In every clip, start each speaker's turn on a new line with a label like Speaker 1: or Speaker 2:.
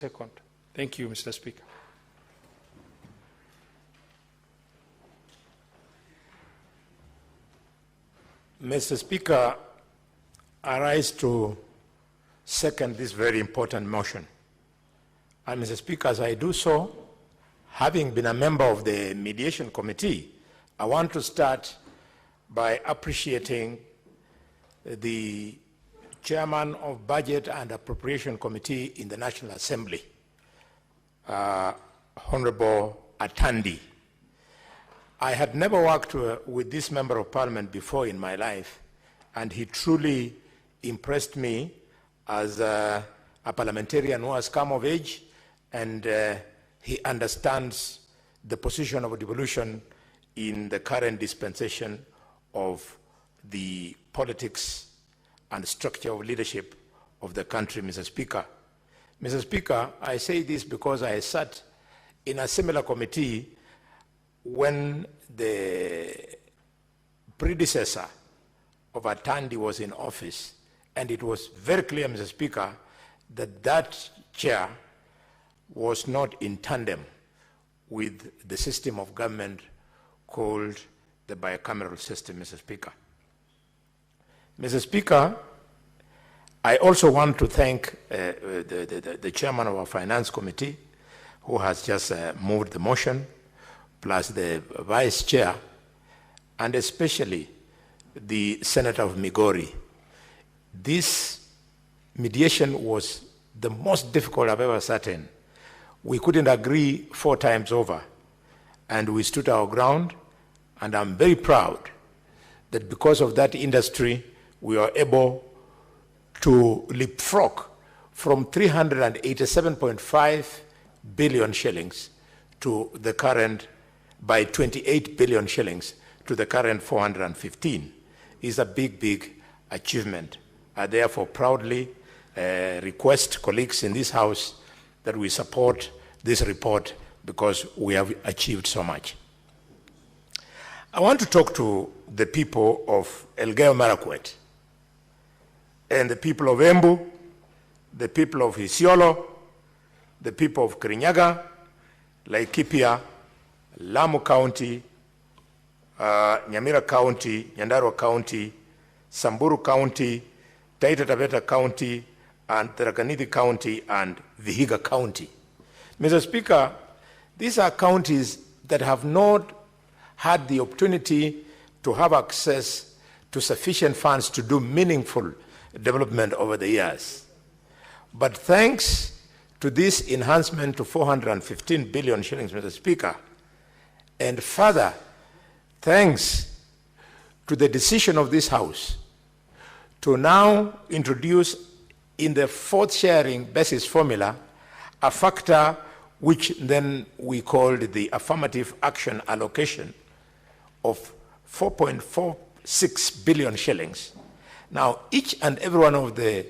Speaker 1: Second. Thank you, Mr. Speaker.
Speaker 2: Mr. Speaker, I rise to second this very important motion. And Mr. Speaker, as I do so, having been a member of the Mediation Committee, I want to start by appreciating the Chairman of Budget and Appropriation Committee in the National Assembly, Honorable Atandi. I had never worked with this Member of Parliament before in my life, and he truly impressed me as a parliamentarian who has come of age, and he understands the position of devolution in the current dispensation of the politics and structure of leadership of the country, Mr. Speaker. Mr. Speaker, I say this because I sat in a similar committee when the predecessor of Atandi was in office, and it was very clear, Mr. Speaker, that that chair was not in tandem with the system of government called the bicameral system, Mr. Speaker. Mr. Speaker, I also want to thank the chairman of our Finance Committee, who has just moved the motion, plus the vice chair, and especially the Senator of Migori. This mediation was the most difficult I've ever sat in. We couldn't agree 4 times over, and we stood our ground, and I'm very proud that because of that industry, we are able to leapfrog from 387.5 billion shillings to the current, by 28 billion shillings to the current 415 is a big, big achievement. I therefore proudly request colleagues in this House that we support this report because we have achieved so much. I want to talk to the people of Elgeyo Marakwet and the people of Embu, the people of Isiolo, the people of Kirinyaga, Laikipia, Lamu County, Nyamira County, Nyandarua County, Samburu County, Taita Taveta County, and Tharaka Nithi County, and Vihiga County. Mr. Speaker, these are counties that have not had the opportunity to have access to sufficient funds to do meaningful development over the years. But thanks to this enhancement to 415 billion shillings, Mr. Speaker, and further, thanks to the decision of this House to now introduce in the fourth sharing basis formula a factor which then we called the affirmative action allocation of 4.46 billion shillings. Now, each and every one of the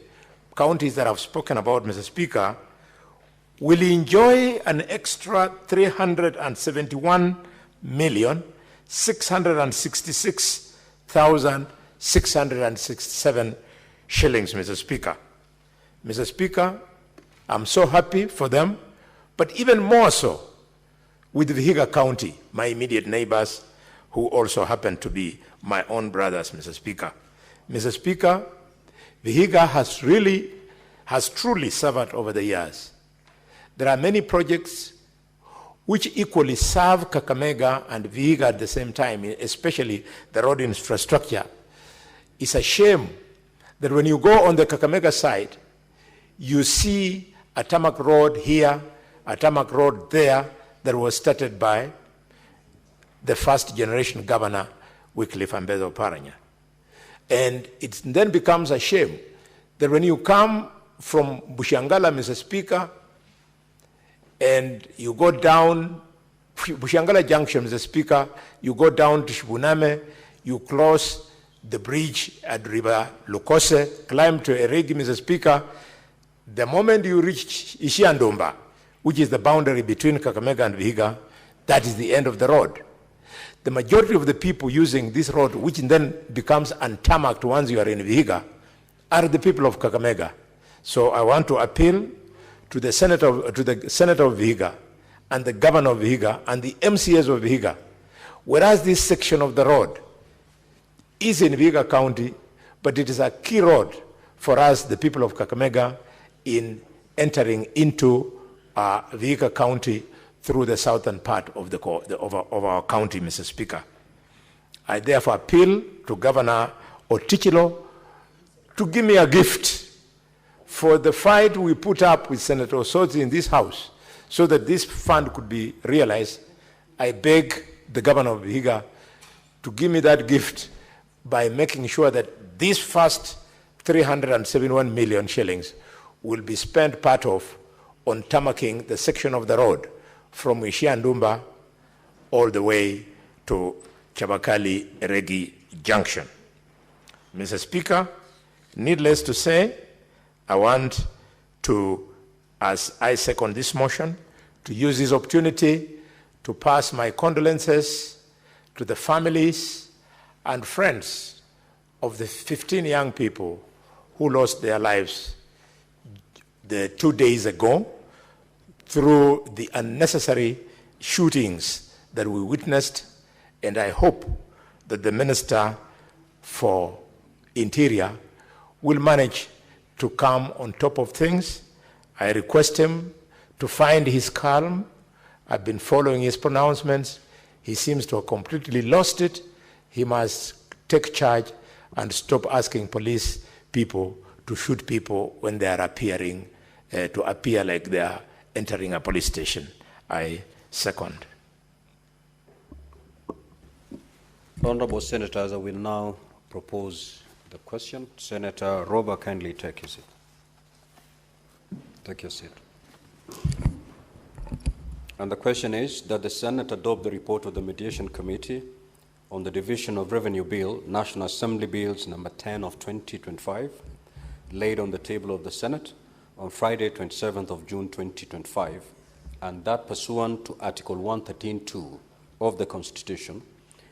Speaker 2: counties that I've spoken about, Mr. Speaker, will enjoy an extra 371,666,667 shillings, Mr. Speaker. Mr. Speaker, I'm so happy for them, but even more so with Vihiga County, my immediate neighbors, who also happen to be my own brothers, Mr. Speaker. Mr. Speaker, Vihiga has truly suffered over the years. There are many projects which equally serve Kakamega and Vihiga at the same time, especially the road infrastructure. It's a shame that when you go on the Kakamega side, you see a tarmac road here, a tarmac road there that was started by the first generation governor, Wycliffe Ambezo Oparanya. And it then becomes a shame that when you come from Bushangala, Mr. Speaker, and you go down Bushangala Junction, Mr. Speaker, you go down to Shibuname, you cross the bridge at River Lukose, climb to Eregi, Mr. Speaker. The moment you reach Ishiandomba, which is the boundary between Kakamega and Vihiga, that is the end of the road. The majority of the people using this road, which then becomes untarmacked once you are in Vihiga, are the people of Kakamega. So I want to appeal to the Senator of Vihiga and the Governor of Vihiga and the MCAs of Vihiga, whereas this section of the road is in Vihiga County, but it is a key road for us, the people of Kakamega, in entering into Vihiga County through the southern part of our county, Mr. Speaker. I therefore appeal to Governor Otichilo to give me a gift for the fight we put up with Senator Osotsi in this House so that this fund could be realized. I beg the Governor of Vihiga to give me that gift by making sure that this first 371 million shillings will be spent part of on tarmacking the section of the road from Ishiandumba all the way to Chabakali-Regi Junction. Mr. Speaker, needless to say, I want to, as I second this motion, to use this opportunity to pass my condolences to the families and friends of the 15 young people who lost their lives 2 days ago through the unnecessary shootings that we witnessed, and I hope that the Minister for Interior will manage to come on top of things. I request him to find his calm. I've been following his pronouncements. He seems to have completely lost it. He must take charge and stop asking police people to shoot people when they are appearing, to appear like they are entering a police station. I second.
Speaker 3: Honorable Senators, I will now propose the question. Senator Robert, kindly take your seat. Take your seat. And the question is that the Senate adopt the report of the Mediation Committee on the Division of Revenue Bill, National Assembly Bills number 10 of 2025, laid on the table of the Senate on Friday, 27th of June 2025, and that pursuant to Article 113.2 of the Constitution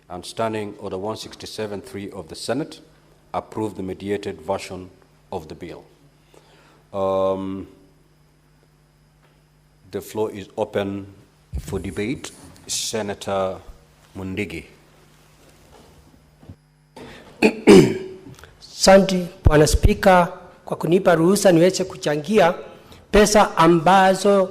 Speaker 3: and Standing Order 167.3 of the Senate, approve the mediated version of the bill. The floor is open for debate. Senator Mundigi.
Speaker 4: Asante Bwana Spika kwa kunipa ruhusa niweze kuchangia pesa ambazo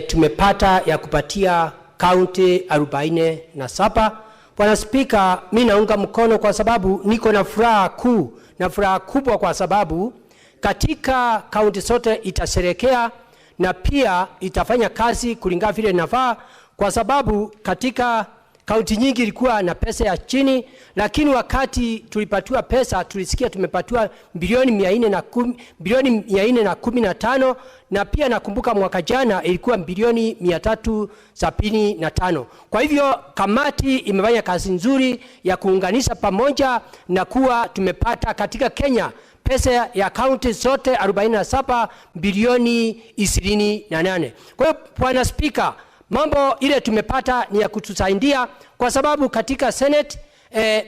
Speaker 4: tumepata ya kupatia kaunti 47. Bwana Spika, mimi naunga mkono kwa sababu niko na furaha kuu na furaha kubwa kwa sababu katika kaunti zote itasherekea na pia itafanya kazi kulingana vile inafaa, kwa sababu katika kaunti nyingi ilikuwa na pesa ya chini, lakini wakati tulipatiwa pesa tulisikia tumepatiwa bilioni 415, na pia nakumbuka mwaka jana ilikuwa bilioni 375. Kwa hivyo kamati imefanya kazi nzuri ya kuunganisha pamoja na kuwa tumepata katika Kenya pesa ya kaunti zote 47 bilioni 28. Kwa hiyo Bwana Spika, mambo ile tumepata ni ya kutusaidia kwa sababu katika Senate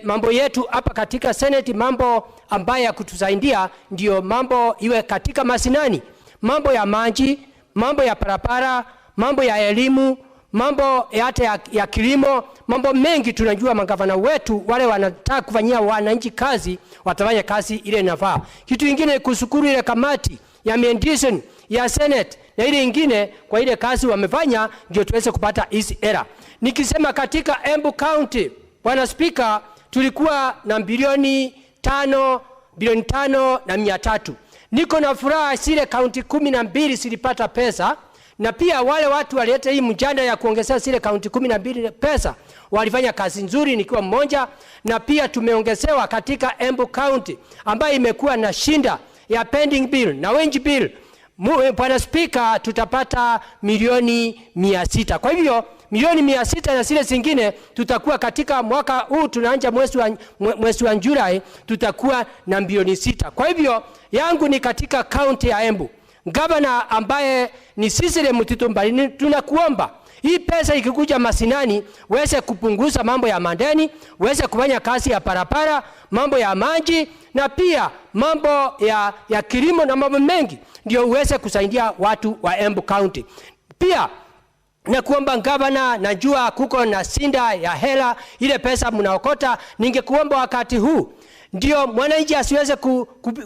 Speaker 4: mambo yetu hapa katika Senate, mambo ambayo ya kutusaidia ndio mambo iwe katika masinani, mambo ya maji, mambo ya barabara, mambo ya elimu, mambo hata ya kilimo, mambo mengi. Tunajua magavana wetu wale wanataka kufanyia wananchi kazi watafanya kazi ile inafaa. Kitu kingine kushukuru ile kamati ya mediation ya Senate na ile ingine kwa ile kazi wamefanya ndio tuweze kupata hizi era. Nikisema katika Embu County, Bwana Speaker, tulikuwa na bilioni 5 na 300. Niko na furaha zile kaunti 12 zilipata pesa, na pia wale watu walileta hii mjadala ya kuongezea zile kaunti 12 pesa walifanya kazi nzuri nikiwa mmoja, na pia tumeongezewa katika Embu County ambayo imekuwa na shinda ya pending bill na wage bill. Bwana Speaker, tutapata milioni 600. Kwa hivyo milioni 600 na zile zingine tutakuwa katika mwaka huu tunaanza mwezi wa Julai tutakuwa na bilioni 6. Kwa hivyo yangu ni katika county ya Embu. Gavana ambaye ni Cecily Mutito Mbali, tunakuomba hii pesa ikikuja masinani uweze kupunguza mambo ya madeni, uweze kufanya kazi ya barabara, mambo ya maji na pia mambo ya kilimo na mambo mengi, ndio uweze kusaidia watu wa Embu County. Pia na kuomba gavana, najua kuko na sinda ya hela, ile pesa mnaokota, ningekuomba wakati huu ndio mwananchi asiweze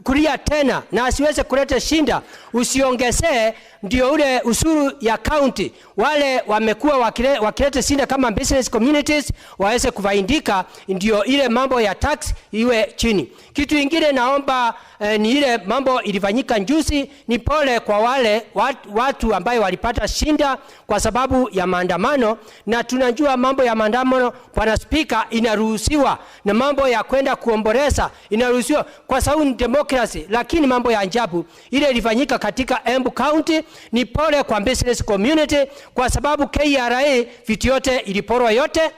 Speaker 4: kulia tena na asiweze kuleta shinda, usiongezee ndio ule usuru ya county. Wale wamekuwa wakileta shinda kama business communities waweze kufaidika, ndio ile mambo ya tax iwe chini. Kitu ingine naomba ni ile mambo ilifanyika juzi, ni pole kwa wale watu ambaye walipata shinda kwa sababu ya maandamano, na tunajua mambo ya maandamano Bwana Speaker inaruhusiwa, na mambo ya kwenda kuomboleza inaruhusiwa kwa sababu ni democracy, lakini mambo ya ajabu ile ilifanyika katika Embu County. Ni pole kwa business community kwa sababu KRA vitu yote iliporwa yote.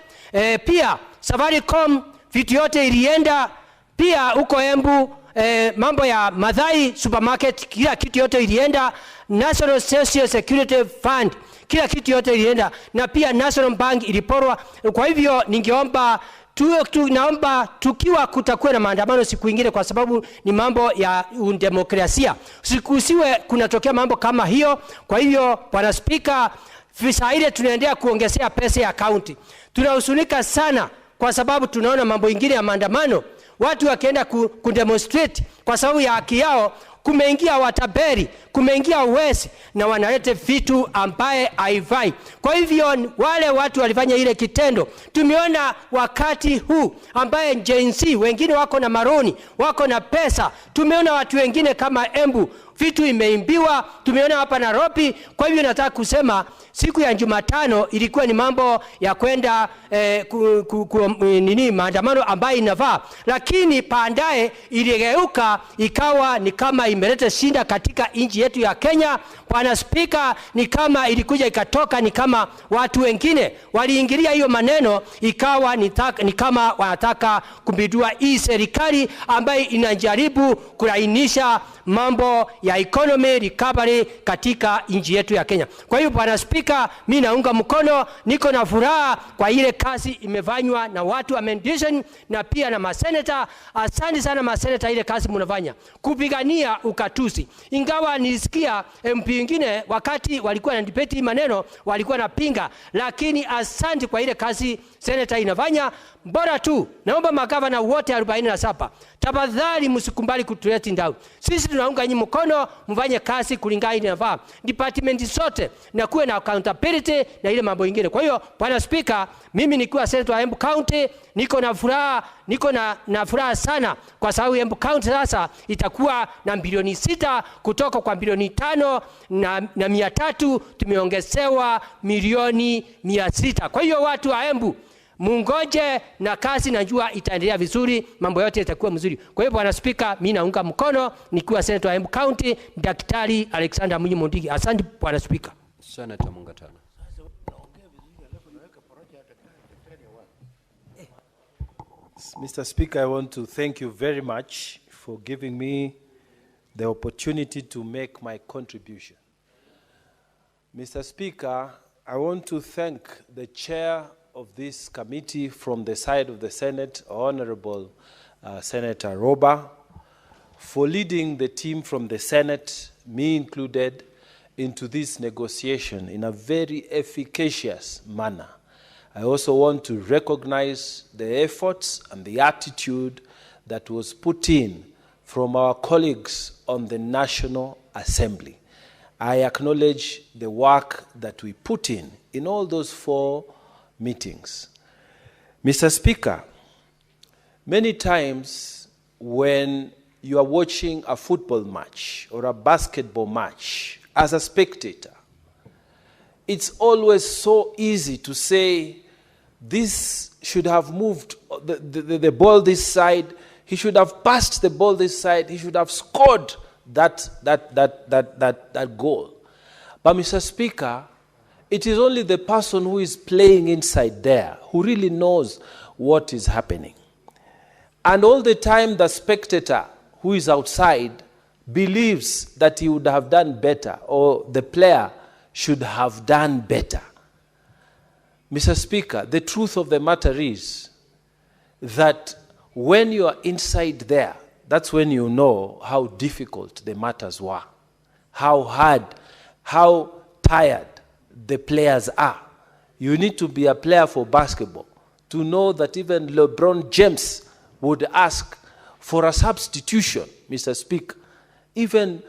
Speaker 4: Pia Safaricom vitu yote ilienda pia huko Embu. Mambo ya Madhai supermarket kila kitu yote ilienda. National Social Security Fund kila kitu yote ilienda, na pia National Bank iliporwa. Kwa hivyo ningeomba naomba tukiwa kutakuwa na maandamano siku ingine, kwa sababu ni mambo ya demokrasia, usiwe kunatokea mambo kama hiyo. Kwa hivyo Bwana Speaker, visa ile tunaendelea kuongezea pesa ya county. Tunahuzunika sana kwa sababu tunaona mambo ingine ya maandamano, watu wakienda kudemonstrate kwa sababu ya haki yao, kumeingia wataberi, kumeingia uwezi, na wanalete vitu ambaye haifai. Kwa hivyo wale watu walifanya ile kitendo, tumeona wakati huu ambaye Gen Z wengine wako na maroni, wako na pesa. Tumeona watu wengine kama Embu vitu imeimbiwa, tumeona hapa Nairobi. Kwa hivyo nataka kusema siku ya Jumatano ilikuwa ni mambo ya kwenda maandamano ambayo inafaa, lakini baadaye iligeuka ikawa ni kama imeleta shinda katika nchi yetu ya Kenya. Bwana Speaker, ni kama ilikuja ikatoka, ni kama watu wengine waliingilia hiyo maneno, ikawa ni kama wanataka kumbidua hii serikali ambayo inajaribu kulainisha mambo ya economy recovery katika nchi yetu ya Kenya. Kwa hiyo Bwana Speaker, mimi naunga mkono, niko na furaha kwa ile kazi imefanywa na watu wa Mediation na pia na maseneta. Asante sana maseneta, ile kazi mnafanya kupigania ukatusi. Ingawa nilisikia MP wengine wakati walikuwa na debate maneno walikuwa na pinga, lakini asante kwa ile kazi seneta inafanya. Bora tu naomba magavana wote 47 tafadhali msikumbali kutulet down. Sisi tunaunga nyinyi mkono, mfanye kazi kulingana inafaa. Department zote na kuwe na accountability na ile mambo mengine. Kwa hiyo Bwana Speaker, mimi nikiwa senator wa Embu County niko na furaha sana, kwa sababu Embu County sasa itakuwa na bilioni 6 kutoka kwa bilioni 5 na 300, tumeongezewa milioni 600. Kwa hiyo watu wa Embu mungoje, na kazi najua itaendelea vizuri, mambo yote itakuwa mzuri. Kwa hiyo Bwana Speaker, mimi naunga mkono nikiwa senator wa Embu County, Daktari Alexander Munyi Mondigi. Asante Bwana Speaker.
Speaker 3: Senator Mungatana.
Speaker 5: Mr. Speaker, I want to thank you very much for giving me the opportunity to make my contribution. Mr. Speaker, I want to thank the chair of this committee from the side of the Senate, Honorable Senator Roba, for leading the team from the Senate, me included, into this negotiation in a very efficacious manner. I also want to recognize the efforts and the attitude that was put in from our colleagues on the National Assembly. I acknowledge the work that we put in all those 4 meetings. Mr. Speaker, many times when you are watching a football match or a basketball match as a spectator, it's always so easy to say, this should have moved the ball this side, he should have passed the ball this side, he should have scored that goal. But Mr. Speaker, it is only the person who is playing inside there who really knows what is happening. And all the time the spectator who is outside believes that he would have done better or the player should have done better. Mr. Speaker, the truth of the matter is that when you are inside there, that's when you know how difficult the matters were, how hard, how tired the players are. You need to be a player for basketball to know that even LeBron James would ask for a substitution, Mr. Speaker. Even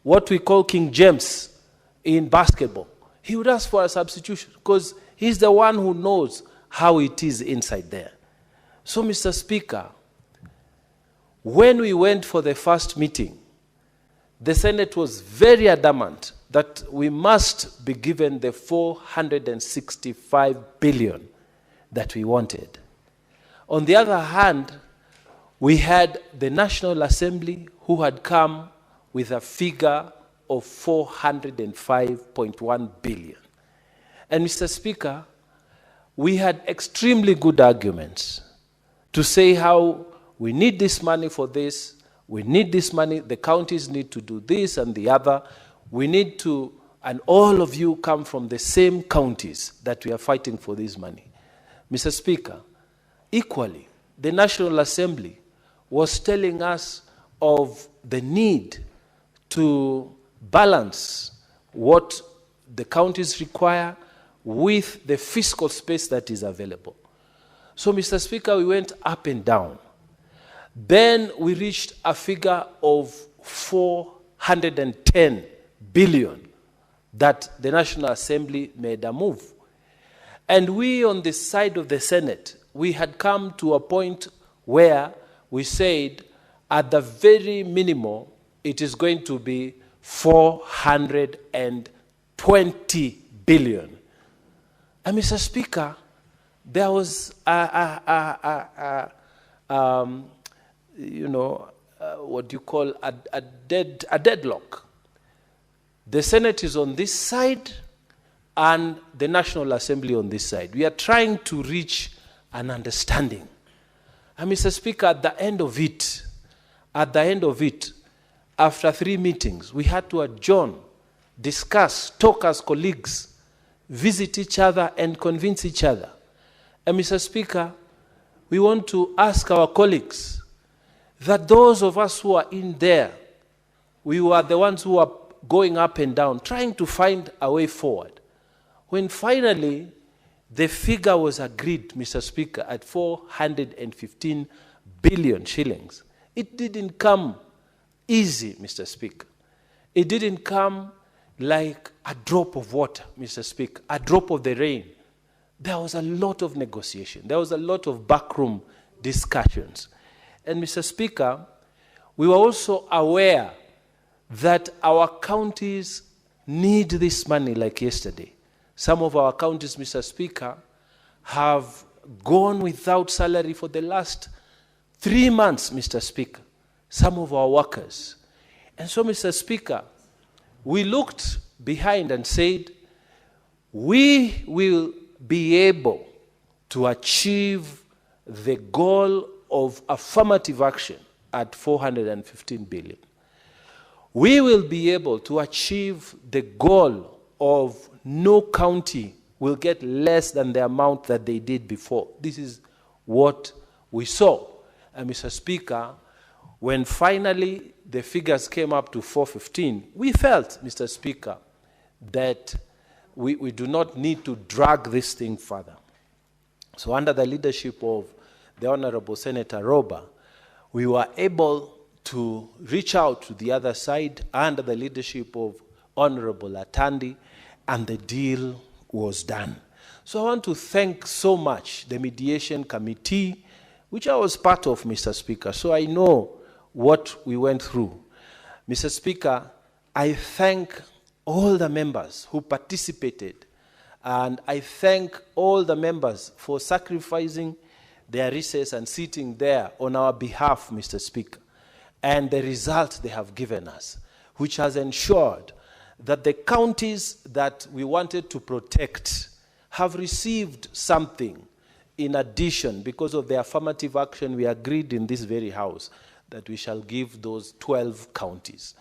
Speaker 5: what we call King James in basketball, he would ask for a substitution because he's the one who knows how it is inside there. So, Mr. Speaker, when we went for the first meeting, the Senate was very adamant that we must be given the 465 billion that we wanted. On the other hand, we had the National Assembly who had come with a figure of 405.1 billion. And Mr. Speaker, we had extremely good arguments to say how we need this money for this, we need this money, the counties need to do this and the other, we need to, and all of you come from the same counties that we are fighting for this money. Mr. Speaker, equally, the National Assembly was telling us of the need to balance what the counties require with the fiscal space that is available. So, Mr. Speaker, we went up and down. Then we reached a figure of 410 billion that the National Assembly made a move. And we on the side of the Senate, we had come to a point where we said at the very minimum, it is going to be 420 billion. And Mr. Speaker, there was what you call a deadlock. The Senate is on this side and the National Assembly on this side. We are trying to reach an understanding. And Mr. Speaker, at the end of it, after 3 meetings, we had to adjourn, discuss, talk as colleagues, visit each other and convince each other. And Mr. Speaker, we want to ask our colleagues that those of us who are in there, we were the ones who are going up and down, trying to find a way forward. When finally the figure was agreed, Mr. Speaker, at 415 billion shillings, it didn't come easy, Mr. Speaker. It didn't come like a drop of water, Mr. Speaker, a drop of the rain. There was a lot of negotiation. There was a lot of backroom discussions. And Mr. Speaker, we were also aware that our counties need this money like yesterday. Some of our counties, Mr. Speaker, have gone without salary for the last 3 months, Mr. Speaker. Some of our workers. And so, Mr. Speaker, we looked behind and said, we will be able to achieve the goal of affirmative action at 415 billion. We will be able to achieve the goal of no county will get less than the amount that they did before. This is what we saw. And Mr. Speaker, when finally the figures came up to 415, we felt, Mr. Speaker, that we do not need to drag this thing further. So under the leadership of the Honorable Senator Roba, we were able to reach out to the other side under the leadership of Honorable Atandi, and the deal was done. So I want to thank so much the Mediation Committee, which I was part of, Mr. Speaker, so I know what we went through. Mr. Speaker, I thank all the members who participated, and I thank all the members for sacrificing their recess and sitting there on our behalf, Mr. Speaker, and the result they have given us, which has ensured that the counties that we wanted to protect have received something in addition because of the affirmative action we agreed in this very house. that we shall give those 12 counties.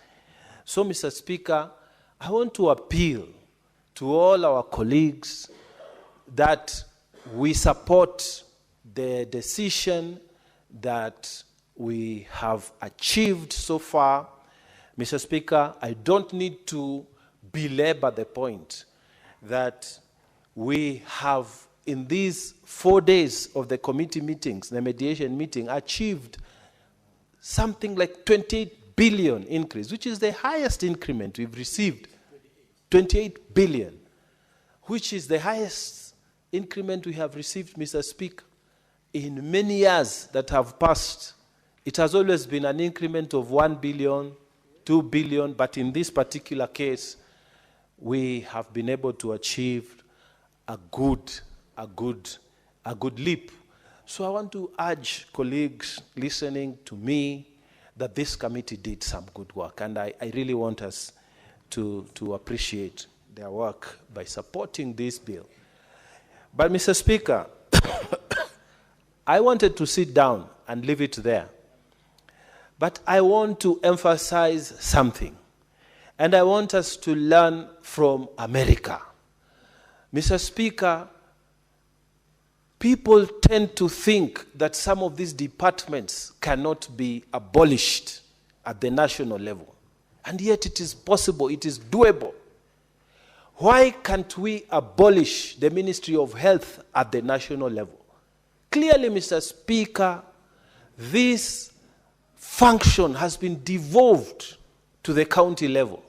Speaker 5: So, Mr. Speaker, I want to appeal to all our colleagues that we support the decision that we have achieved so far. Mr. Speaker, I don't need to belabor the point that we have, in these 4 days of the committee meetings, the mediation meeting, achieved something like 28 billion increase, which is the highest increment we've received. 28 billion, which is the highest increment we have received, Mr. Speaker, in many years that have passed. It has always been an increment of 1 billion, 2 billion, but in this particular case, we have been able to achieve a good leap. So I want to urge colleagues listening to me that this committee did some good work, and I really want us to appreciate their work by supporting this bill. But, Mr. Speaker, I wanted to sit down and leave it there. But I want to emphasize something, and I want us to learn from America. Mr. Speaker, people tend to think that some of these departments cannot be abolished at the national level. And yet it is possible, it is doable. Why can't we abolish the Ministry of Health at the national level? Clearly, Mr. Speaker, this function has been devolved to the county level.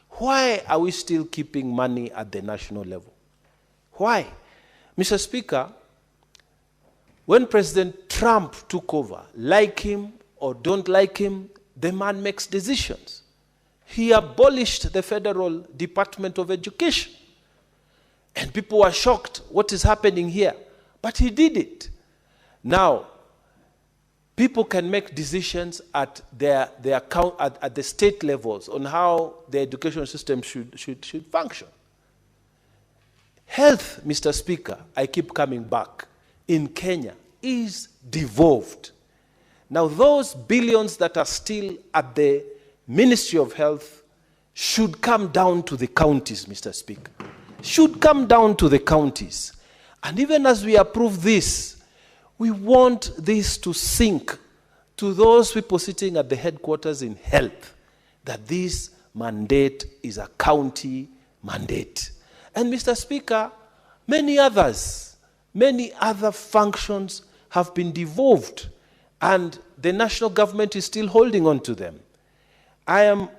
Speaker 5: Why are we still keeping money at the national level? Why? Mr. Speaker, when President Trump took over, like him or don't like him, the man makes decisions. He abolished the Federal Department of Education. And people were shocked, what is happening here? But he did it. Now, people can make decisions at at the state levels on how the education system should function. Health, Mr. Speaker, I keep coming back, in Kenya is devolved. Now, those billions that are still at the Ministry of Health should come down to the counties, Mr. Speaker. Should come down to the counties. And even as we approve this, we want this to sink to those people sitting at the headquarters in health, that this mandate is a county mandate. And Mr. Speaker, many other functions have been devolved, and the national government is still holding on to them. I am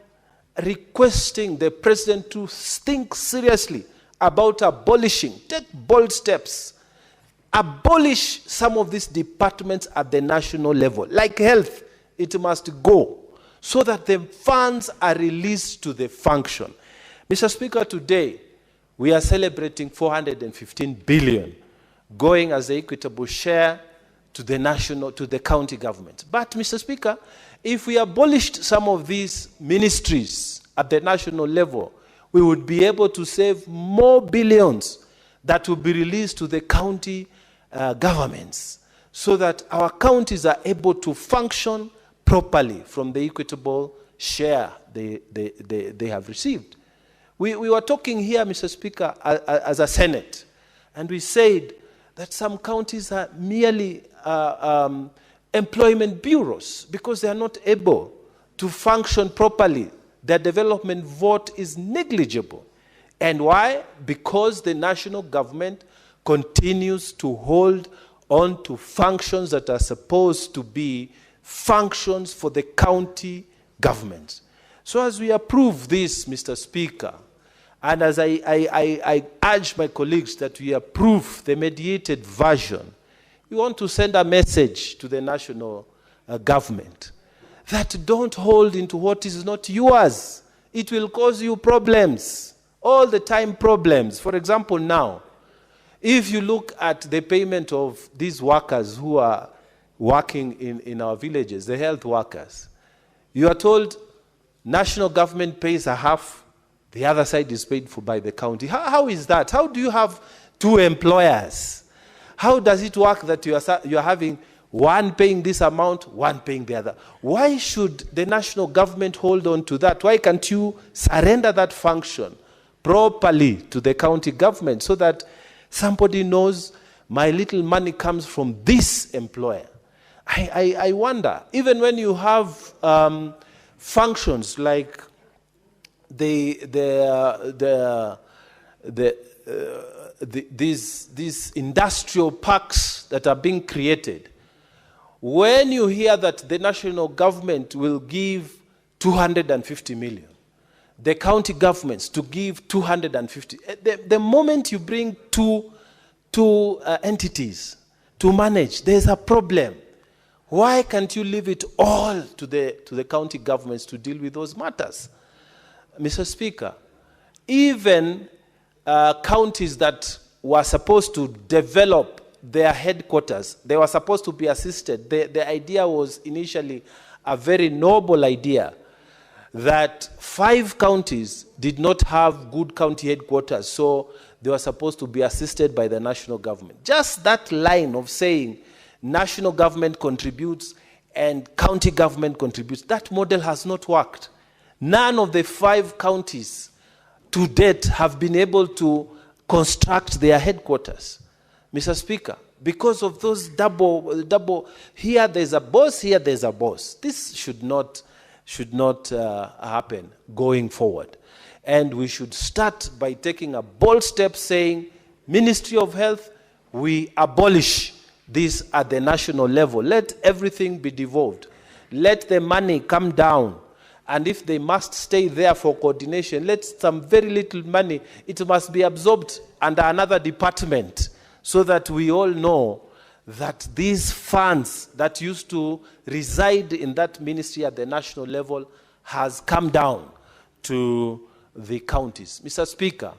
Speaker 5: requesting the president to think seriously about abolishing, take bold steps, abolish some of these departments at the national level. Like health, it must go, so that the funds are released to the function. Mr. Speaker, today, we are celebrating 415 billion going as the equitable share to the county government. But, Mr. Speaker, if we abolished some of these ministries at the national level, we would be able to save more billions that will be released to the county governments, so that our counties are able to function properly from the equitable share they have received. We were talking here, Mr. Speaker, as a Senate, and we said that some counties are merely employment bureaus because they are not able to function properly. Their development vote is negligible. And why? Because the national government continues to hold on to functions that are supposed to be functions for the county governments. So as we approve this, Mr. Speaker, and as I urge my colleagues that we approve the mediated version, we want to send a message to the national government that don't hold into what is not yours. It will cause you problems, all the time problems. For example, now, if you look at the payment of these workers who are working in our villages, the health workers, you are told national government pays a half, the other side is paid for by the county. How is that? How do you have two employers? How does it work that you are having one paying this amount, one paying the other. Why should the national government hold on to that? Why can't you surrender that function properly to the county government so that somebody knows my little money comes from this employer? I wonder, even when you have functions like these industrial parks that are being created, when you hear that the national government will give 250 million, the county governments to give 250, the moment you bring two entities to manage, there's a problem. Why can't you leave it all to the county governments to deal with those matters? Mr. Speaker, even counties that were supposed to develop their headquarters, they were supposed to be assisted. The idea was initially a very noble idea that 5 counties did not have good county headquarters, so they were supposed to be assisted by the national government. Just that line of saying national government contributes and county government contributes, that model has not worked. None of the 5 counties to date have been able to construct their headquarters, Mr. Speaker, because of those double, here there's a boss, here there's a boss. This should not happen going forward. And we should start by taking a bold step saying, Ministry of Health, we abolish this at the national level. Let everything be devolved. Let the money come down. And if they must stay there for coordination, let some very little money, it must be absorbed under another department so that we all know that these funds that used to reside in that ministry at the national level has come down to the counties. Mr. Speaker,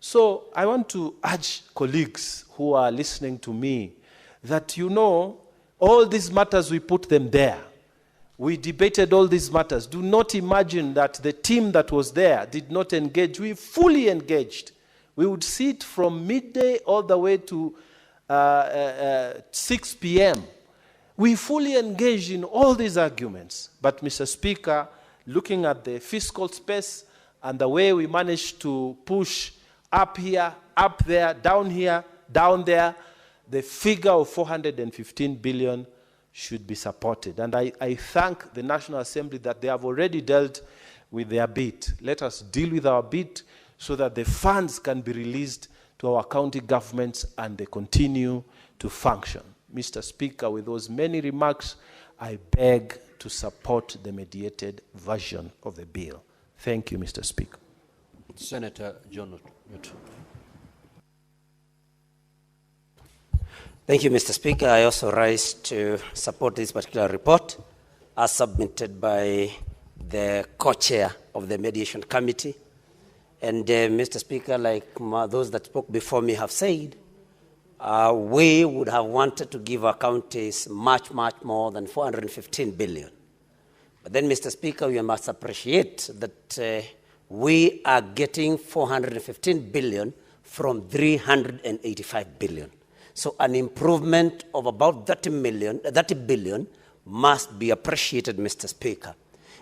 Speaker 5: so I want to urge colleagues who are listening to me that, you know, all these matters, we put them there. We debated all these matters. Do not imagine that the team that was there did not engage. We fully engaged. We would sit from midday all the way to 6 p.m. We fully engaged in all these arguments. But, Mr. Speaker, looking at the fiscal space and the way we managed to push up here, up there, down here, down there, the figure of 415 billion should be supported. And I thank the National Assembly that they have already dealt with their bit. Let us deal with our bit so that the funds can be released to our county governments and they continue to function. Mr. Speaker, with those many remarks, I beg to support the mediated version of the bill. Thank you, Mr. Speaker.
Speaker 3: Senator John Newton.
Speaker 6: Thank you, Mr. Speaker. I also rise to support this particular report as submitted by the co-chair of the Mediation Committee. And Mr. Speaker, like those that spoke before me have said, we would have wanted to give our counties much, much more than 415 billion. But then, Mr. Speaker, we must appreciate that we are getting 415 billion from 385 billion. So an improvement of about 30 billion must be appreciated, Mr. Speaker.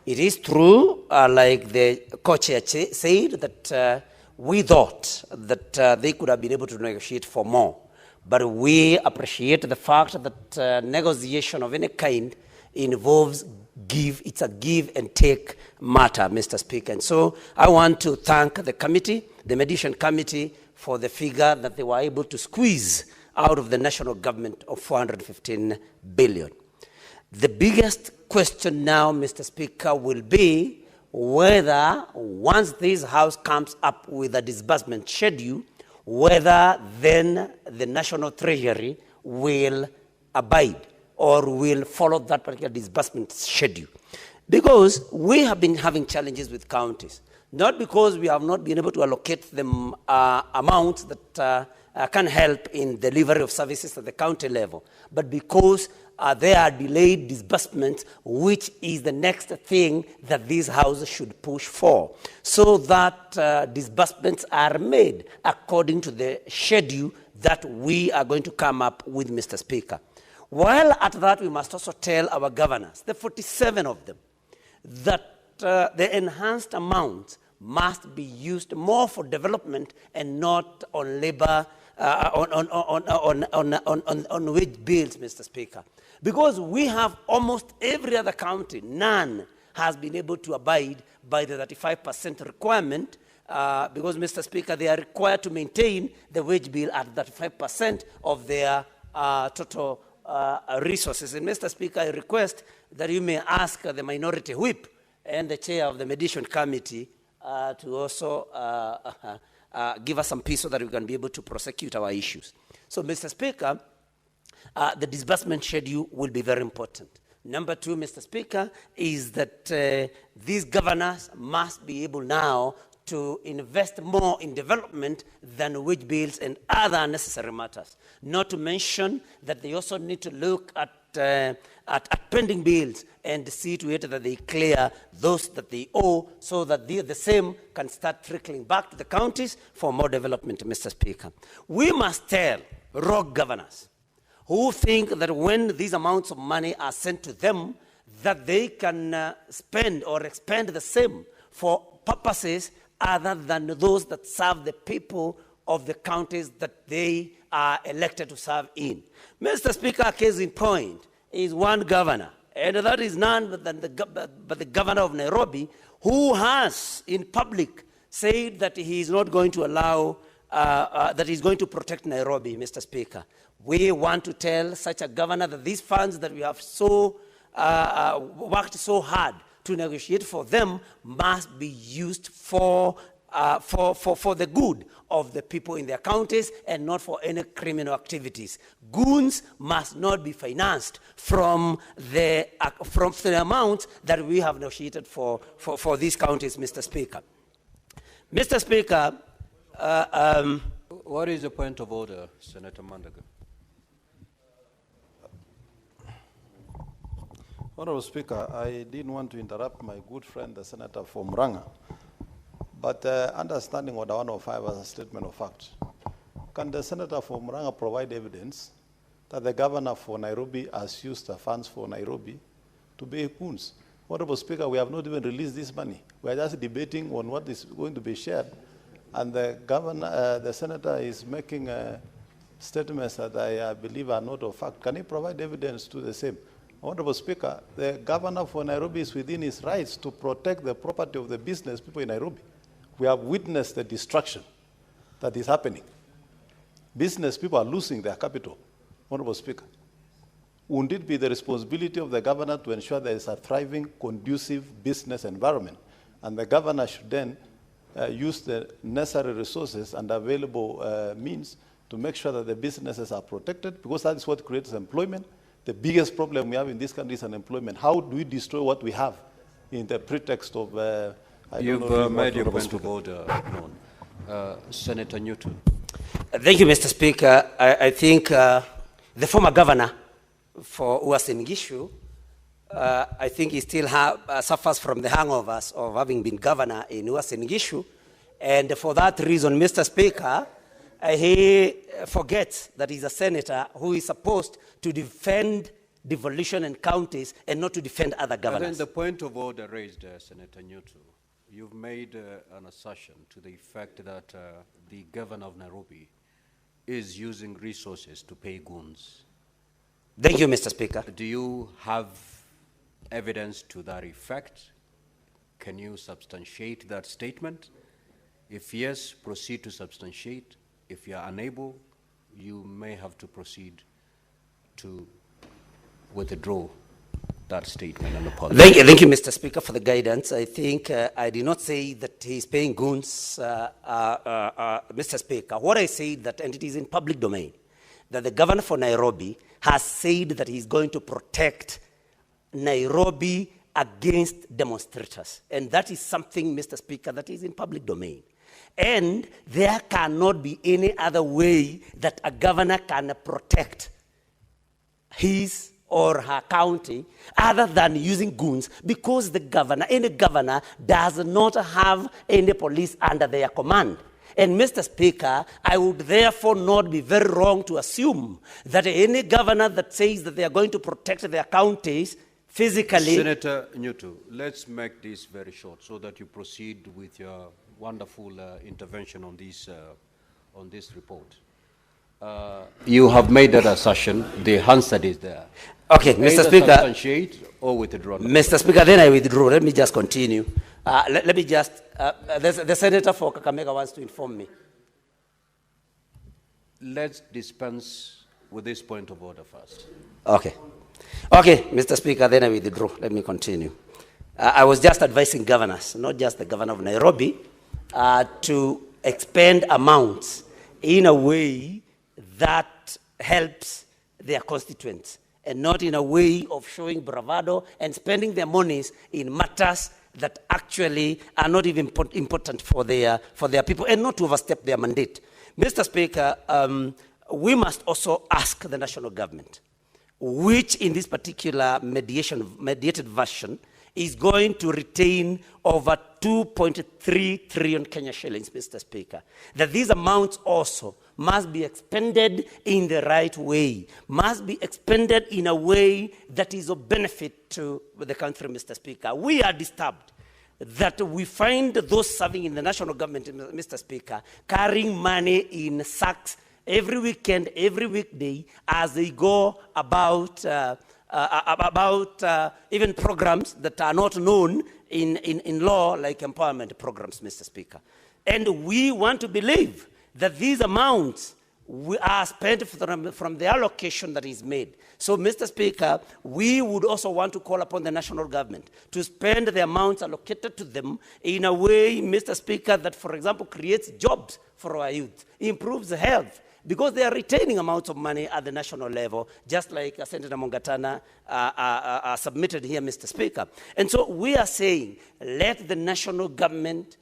Speaker 6: It is true, like the co-chair said, that we thought that they could have been able to negotiate for more. But we appreciate the fact that negotiation of any kind involves it's a give and take matter, Mr. Speaker. And so I want to thank the committee, the Mediation Committee, for the figure that they were able to squeeze out of the national government of 415 billion. The biggest question now, Mr. Speaker, will be whether once this House comes up with a disbursement schedule, whether then the National Treasury will abide or will follow that particular disbursement schedule. Because we have been having challenges with counties, not because we have not been able to allocate them amounts that can help in delivery of services at the county level, but because there are delayed disbursements, which is the next thing that this House should push for, so that disbursements are made according to the schedule that we are going to come up with, Mr. Speaker. While at that, we must also tell our governors, the 47 of them, that the enhanced amount must be used more for development and not on labor, on wage bills, Mr. Speaker. Because we have almost every other county, none has been able to abide by the 35% requirement, because, Mr. Speaker, they are required to maintain the wage bill at 35% of their total resources. And, Mr. Speaker, I request that you may ask the minority whip and the chair of the Mediation Committee to also give us some peace so that we can be able to prosecute our issues. So, Mr. Speaker, the disbursement schedule will be very important. Number two, Mr. Speaker, is that these governors must be able now to invest more in development than wage bills and other unnecessary matters. Not to mention that they also need to look at pending bills and see to it that they clear those that they owe, so that the same can start trickling back to the counties for more development, Mr. Speaker. We must tell rogue governors who think that when these amounts of money are sent to them, that they can spend or expend the same for purposes other than those that serve the people of the counties that they are elected to serve in. Mr. Speaker, a case in point is one governor, and that is none but the governor of Nairobi, who has in public said that he is not going to allow, that he's going to protect Nairobi, Mr. Speaker. We want to tell such a governor that these funds that we have worked so hard to negotiate for them must be used for the good of the people in their counties and not for any criminal activities. Goons must not be financed from the amount that we have negotiated for these counties, Mr. Speaker. Mr. Speaker,
Speaker 3: what is the point of order, Senator Mandago?
Speaker 7: Honorable Speaker, I didn't want to interrupt my good friend, the Senator from Murang'a, but understanding Order 105 as a statement of fact, can the Senator from Murang'a provide evidence that the governor for Nairobi has used the funds for Nairobi to pay goons? Honorable Speaker, we have not even released this money. We are just debating on what is going to be shared, and the governor, the Senator is making statements that I believe are not of fact. Can he provide evidence to the same? Honorable Speaker, the governor for Nairobi is within his rights to protect the property of the business people in Nairobi. We have witnessed the destruction that is happening. Business people are losing their capital. Honorable Speaker, wouldn't it be the responsibility of the governor to ensure there is a thriving, conducive business environment? And the governor should then use the necessary resources and available means to make sure that the businesses are protected, because that is what creates employment. The biggest problem we have in this country is unemployment. How do we destroy what we have in the pretext of...
Speaker 3: You've made your point of order known. Senator Newton.
Speaker 6: Thank you, Mr. Speaker. I think the former governor for Uasin Gishu, I think he still suffers from the hangovers of having been governor in Uasin Gishu. And for that reason, Mr. Speaker, he forgets that he's a senator who is supposed to defend devolution and counties and not to defend other governors.
Speaker 3: And then the point of order raised, Senator Newton, you've made an assertion to the effect that the governor of Nairobi is using resources to pay goons.
Speaker 6: Thank you, Mr. Speaker.
Speaker 3: Do you have evidence to that effect? Can you substantiate that statement? If yes, proceed to substantiate. If you are unable, you may have to proceed to withdraw that statement and apologize.
Speaker 6: Thank you, Mr. Speaker, for the guidance. I think I did not say that he's paying goons, Mr. Speaker. What I said that, and it is in public domain, that the governor for Nairobi has said that he's going to protect Nairobi against demonstrators. And that is something, Mr. Speaker, that is in public domain. And there cannot be any other way that a governor can protect his or her county other than using goons, because the governor, any governor, does not have any police under their command. And Mr. Speaker, I would therefore not be very wrong to assume that any governor that says that they are going to protect their counties physically.
Speaker 3: Senator Nyutu, let's make this very short so that you proceed with your wonderful intervention on this report. You have made that assertion. The answer is there.
Speaker 6: Okay, Mr.
Speaker 3: Either
Speaker 6: Speaker.
Speaker 3: Substantiate or withdraw.
Speaker 6: Mr. Speaker, then I withdraw. Let me just continue. Let me just, the Senator for Kakamega wants to inform me.
Speaker 3: Let's dispense with this point of order first.
Speaker 6: Okay. Okay, Mr. Speaker, then I withdraw. Let me continue. I was just advising governors, not just the governor of Nairobi, to expend amounts in a way that helps their constituents, and not in a way of showing bravado and spending their monies in matters that actually are not even important for their people, and not to overstep their mandate. Mr. Speaker, we must also ask the national government, which in this particular mediated version is going to retain over 2.3 trillion Kenya shillings, Mr. Speaker, that these amounts also must be expended in the right way, must be expended in a way that is of benefit to the country, Mr. Speaker. We are disturbed that we find those serving in the national government, Mr. Speaker, carrying money in sacks every weekend, every weekday, as they go about even programs that are not known in law, like empowerment programs, Mr. Speaker. And we want to believe that these amounts are spent from the allocation that is made. So, Mr. Speaker, we would also want to call upon the national government to spend the amounts allocated to them in a way, Mr. Speaker, that, for example, creates jobs for our youth, improves health, because they are retaining amounts of money at the national level, just like Senator Mongatana submitted here, Mr. Speaker. And so we are saying, let the national government,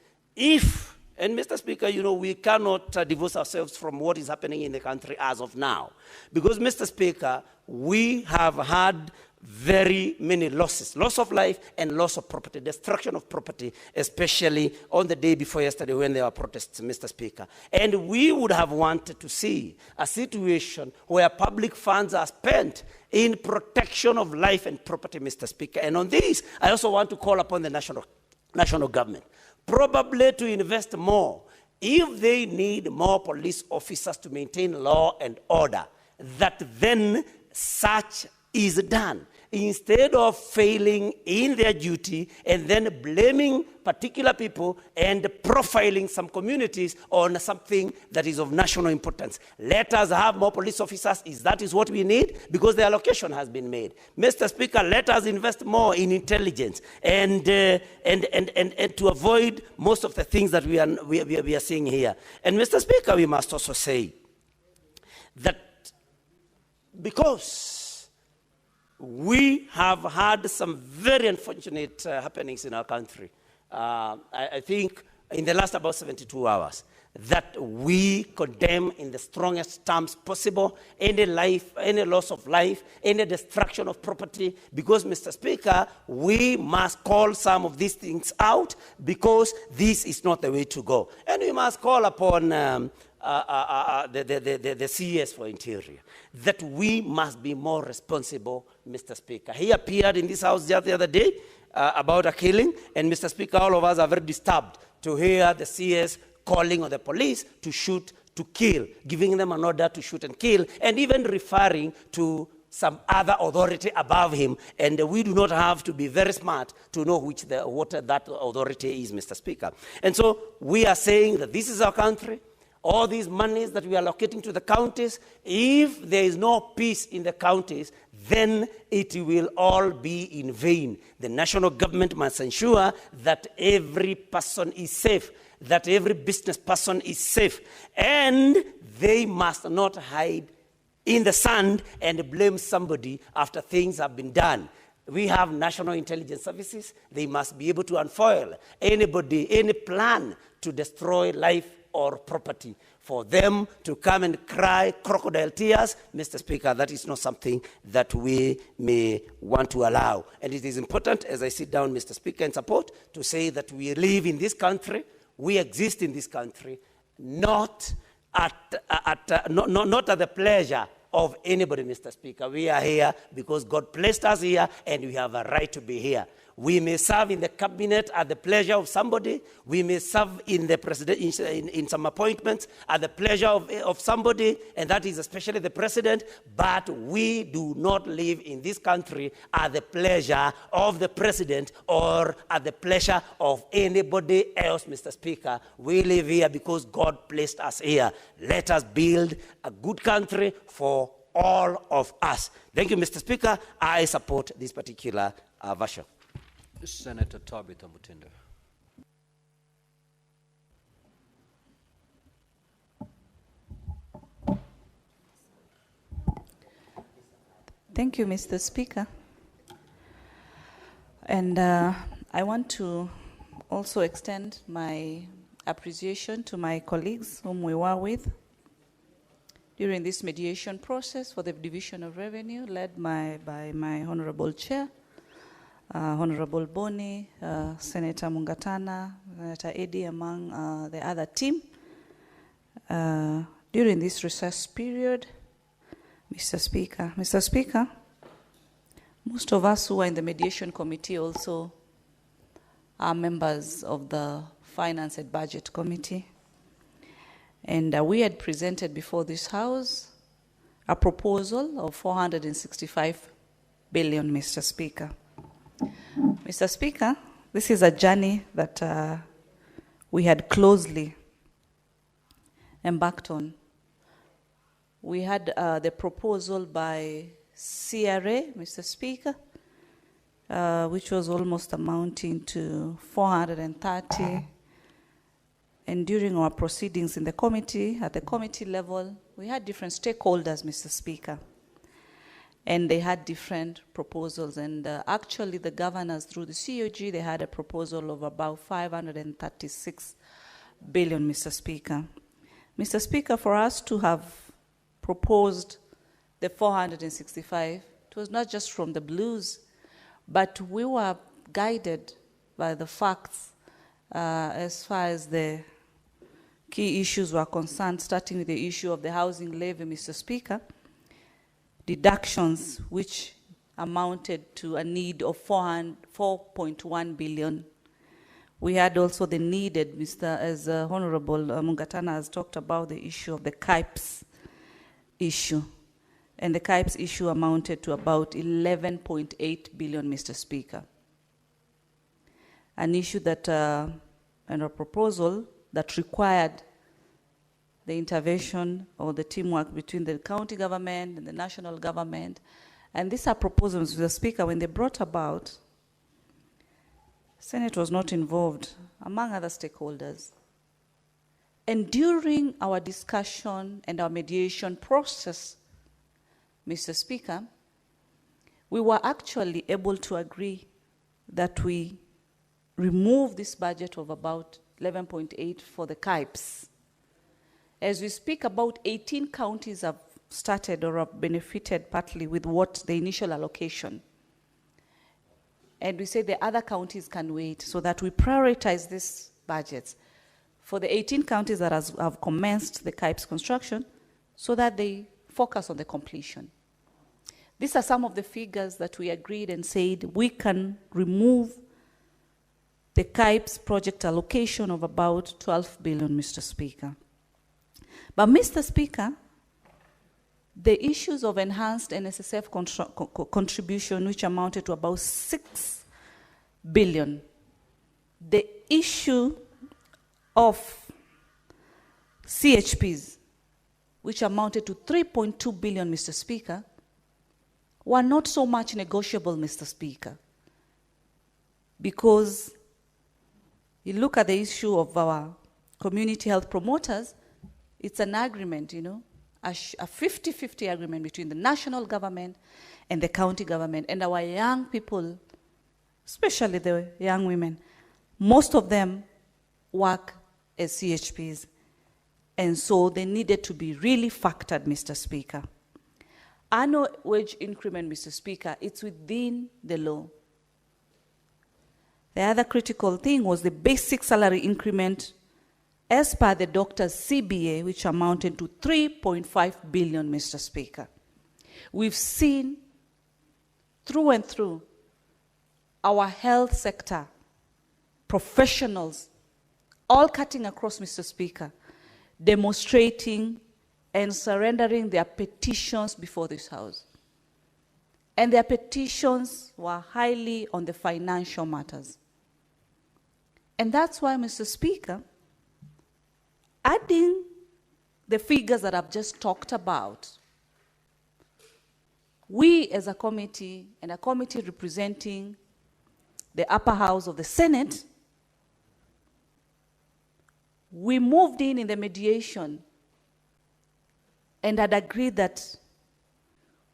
Speaker 6: and Mr. Speaker, you know, we cannot divorce ourselves from what is happening in the country as of now. Because, Mr. Speaker, we have had very many losses, loss of life and loss of property, destruction of property, especially on the day before yesterday when there were protests, Mr. Speaker. And we would have wanted to see a situation where public funds are spent in protection of life and property, Mr. Speaker. And on this, I also want to call upon the national government, probably to invest more. If they need more police officers to maintain law and order, that then such is done, instead of failing in their duty and then blaming particular people and profiling some communities on something that is of national importance. Let us have more police officers, if that is what we need, because the allocation has been made. Mr. Speaker, let us invest more in intelligence and to avoid most of the things that we are seeing here. And Mr. Speaker, we must also say that because we have had some very unfortunate happenings in our country, I think in the last about 72 hours, that we condemn in the strongest terms possible any loss of life, any destruction of property, because, Mr. Speaker, we must call some of these things out, because this is not the way to go. And we must call upon the CS for Interior, that we must be more responsible, Mr. Speaker. He appeared in this house just the other day about a killing, and Mr. Speaker, all of us are very disturbed to hear the CS calling on the police to shoot, to kill, giving them an order to shoot and kill, and even referring to some other authority above him, and we do not have to be very smart to know what that authority is, Mr. Speaker. And so we are saying that this is our country. All these monies that we are allocating to the counties, if there is no peace in the counties, then it will all be in vain. The national government must ensure that every person is safe, that every business person is safe, and they must not hide in the sand and blame somebody after things have been done. We have national intelligence services. They must be able to unfoil anybody, any plan to destroy life or property. For them to come and cry crocodile tears, Mr. Speaker, that is not something that we may want to allow. And it is important, as I sit down, Mr. Speaker, in support, to say that we live in this country, we exist in this country, not not at the pleasure of anybody, Mr. Speaker. We are here because God placed us here and we have a right to be here. We may serve in the cabinet at the pleasure of somebody. We may serve in the president in some appointments at the pleasure of somebody, and that is especially the president. But we do not live in this country at the pleasure of the president or at the pleasure of anybody else, Mr. Speaker. We live here because God placed us here. Let us build a good country for all of us. Thank you, Mr. Speaker. I support this particular version.
Speaker 3: Senator Tabitha Mutinda.
Speaker 8: Thank you, Mr. Speaker. And I want to also extend my appreciation to my colleagues whom we were with during this mediation process for the division of revenue led by my Honorable Chair, Honorable Boni, Senator Mungatana, Senator Eddy, among the other team. During this recess period, Mr. Speaker, most of us who are in the mediation committee also are members of the Finance and Budget Committee. And we had presented before this House a proposal of 465 billion, Mr. Speaker. Mr. Speaker, this is a journey that we had closely embarked on. We had the proposal by CRA, Mr. Speaker, which was almost amounting to 430. And during our proceedings in the committee, at the committee level, we had different stakeholders, Mr. Speaker. And they had different proposals. And actually, the governors, through the COG, they had a proposal of about 536 billion, Mr. Speaker. Mr. Speaker, for us to have proposed the 465, it was not just from the blues, but we were guided by the facts as far as the key issues were concerned, starting with the issue of the housing levy, Mr. Speaker, deductions which amounted to a need of 4.1 billion. We had also the needed, as Honorable Mungatana has talked about, the issue of the KIPES issue. And the KIPES issue amounted to about 11.8 billion, Mr. Speaker. An issue that, and a proposal that required the intervention or the teamwork between the county government and the national government. And these are proposals, Mr. Speaker, when they brought about, Senate was not involved, among other stakeholders. And during our discussion and our mediation process, Mr. Speaker, we were actually able to agree that we remove this budget of about 11.8 for the KIPES. As we speak, about 18 counties have started or have benefited partly with what the initial allocation. And we say the other counties can wait so that we prioritize these budgets for the 18 counties that have commenced the KIPES construction so that they focus on the completion. These are some of the figures that we agreed and said we can remove the KIPES project allocation of about 12 billion, Mr. Speaker. But, Mr. Speaker, the issues of enhanced NSSF contribution, which amounted to about 6 billion, the issue of CHPs, which amounted to 3.2 billion, Mr. Speaker, were not so much negotiable, Mr. Speaker, because you look at the issue of our community health promoters, it's an agreement, you know, a 50-50 agreement between the national government and the county government. And our young people, especially the young women, most of them work as CHPs. And so they needed to be really factored, Mr. Speaker. Annual wage increment, Mr. Speaker, it's within the law. The other critical thing was the basic salary increment as per the doctor's CBA, which amounted to 3.5 billion, Mr. Speaker. We've seen through and through our health sector, professionals, all cutting across, Mr. Speaker, demonstrating and surrendering their petitions before this House. And their petitions were highly on the financial matters. And that's why, Mr. Speaker, adding the figures that I've just talked about, we as a committee, and a committee representing the upper house of the Senate, we moved in the mediation and had agreed that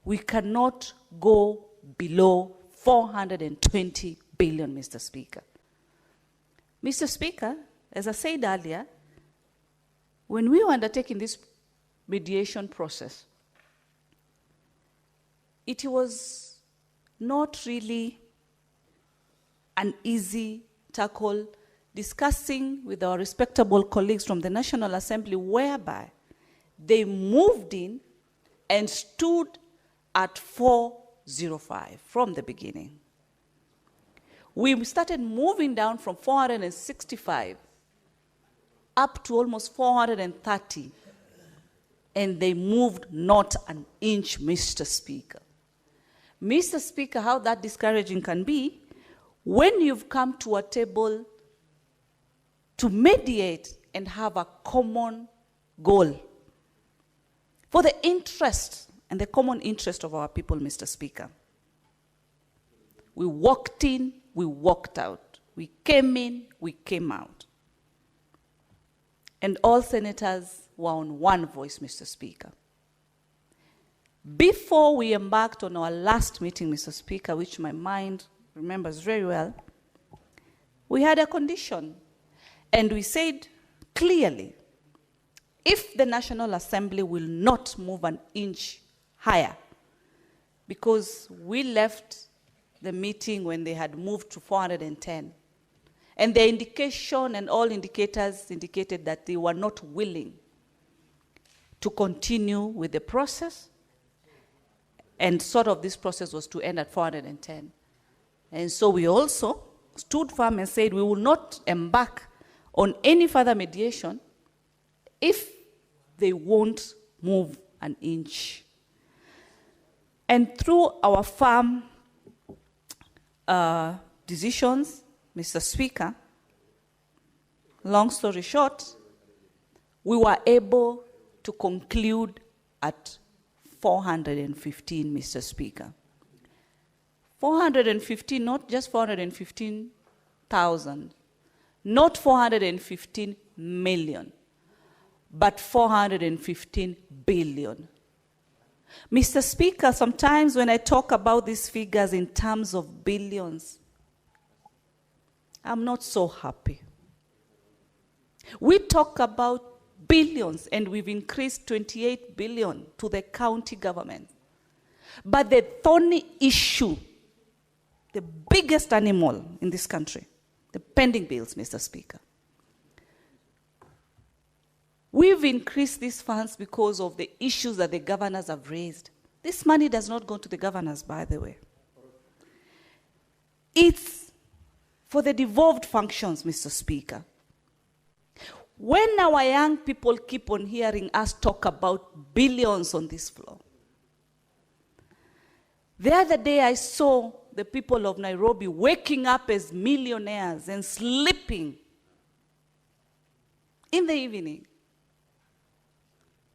Speaker 8: we cannot go below 420 billion, Mr. Speaker. Mr. Speaker, as I said earlier, when we were undertaking this mediation process, it was not really an easy tackle discussing with our respectable colleagues from the National Assembly, whereby they moved in and stood at 405 from the beginning. We started moving down from 465 up to almost 430, and they moved not an inch, Mr. Speaker. Mr. Speaker, how that discouraging can be when you've come to a table to mediate and have a common goal for the interest and the common interest of our people, Mr. Speaker. We walked in, we walked out. We came in, we came out. And all senators were on one voice, Mr. Speaker. Before we embarked on our last meeting, Mr. Speaker, which my mind remembers very well, we had a condition. And we said clearly, if the National Assembly will not move an inch higher, because we left the meeting when they had moved to 410, and the indication and all indicators indicated that they were not willing to continue with the process, and sort of this process was to end at 410. And so we also stood firm and said we will not embark on any further mediation if they won't move an inch. And through our firm decisions, Mr. Speaker, long story short, we were able to conclude at 415, Mr. Speaker. 415, not just 415,000, not 415 million, but 415 billion. Mr. Speaker, sometimes when I talk about these figures in terms of billions, I'm not so happy. We talk about billions, and we've increased 28 billion to the county government. But the thorny issue, the biggest animal in this country, the pending bills, Mr. Speaker. We've increased these funds because of the issues that the governors have raised. This money does not go to the governors, by the way. It's for the devolved functions, Mr. Speaker. When our young people keep on hearing us talk about billions on this floor, the other day I saw the people of Nairobi waking up as millionaires and sleeping in the evening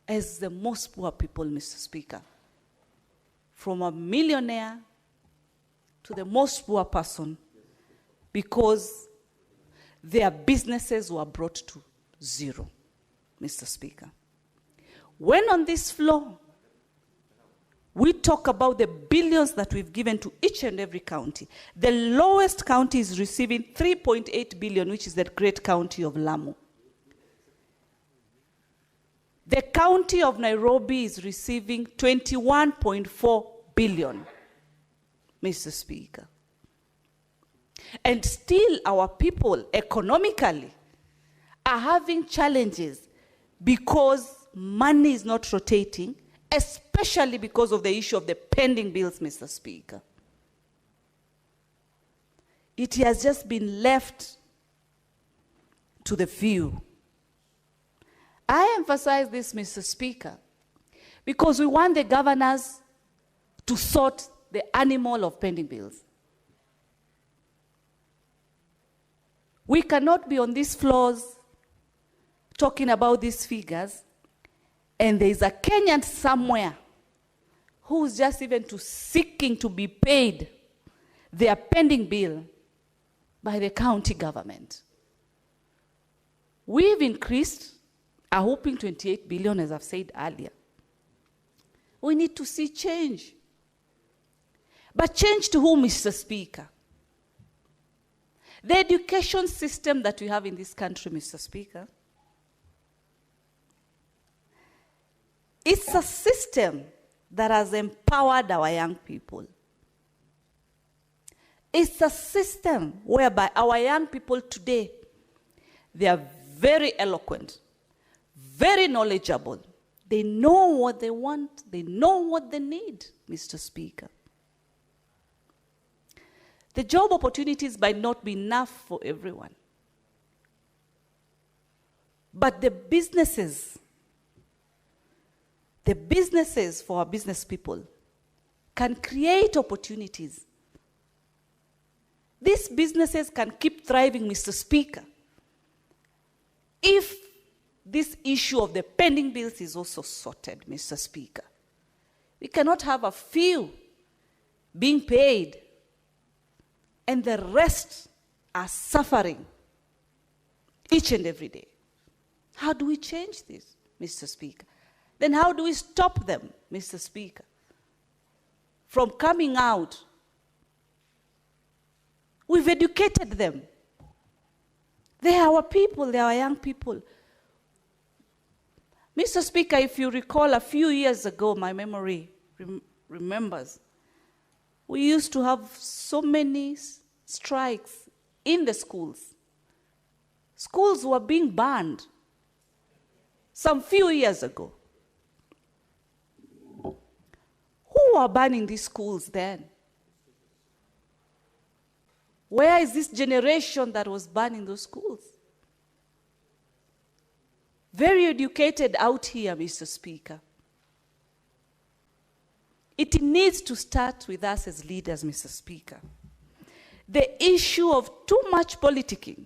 Speaker 8: as the most poor people, Mr. Speaker. From a millionaire to the most poor person, because their businesses were brought to zero, Mr. Speaker. When on this floor, we talk about the billions that we've given to each and every county. The lowest county is receiving 3.8 billion, which is the great county of Lamu. The county of Nairobi is receiving 21.4 billion, Mr. Speaker. And still our people economically are having challenges because money is not rotating, especially because of the issue of the pending bills, Mr. Speaker. It has just been left to the few. I emphasize this, Mr. Speaker, because we want the governors to sort the animal of pending bills. We cannot be on these floors talking about these figures, and there is a Kenyan somewhere who's just even seeking to be paid their pending bill by the county government. We've increased a whopping 28 billion, as I've said earlier. We need to see change. But change to whom, Mr. Speaker? The education system that we have in this country, Mr. Speaker, it's a system that has empowered our young people. It's a system whereby our young people today, they are very eloquent, very knowledgeable. They know what they want. They know what they need, Mr. Speaker. The job opportunities might not be enough for everyone. But the businesses for our business people can create opportunities. These businesses can keep thriving, Mr. Speaker, if this issue of the pending bills is also sorted, Mr. Speaker. We cannot have a few being paid and the rest are suffering each and every day. How do we change this, Mr. Speaker? Then how do we stop them, Mr. Speaker, from coming out? We've educated them. They are our people, they are our young people. Mr. Speaker, if you recall, a few years ago, my memory remembers, we used to have so many strikes in the schools. Schools were being banned some few years ago. Who were banning these schools then? Where is this generation that was banning those schools? Very educated out here, Mr. Speaker. It needs to start with us as leaders, Mr. Speaker. The issue of too much politicking,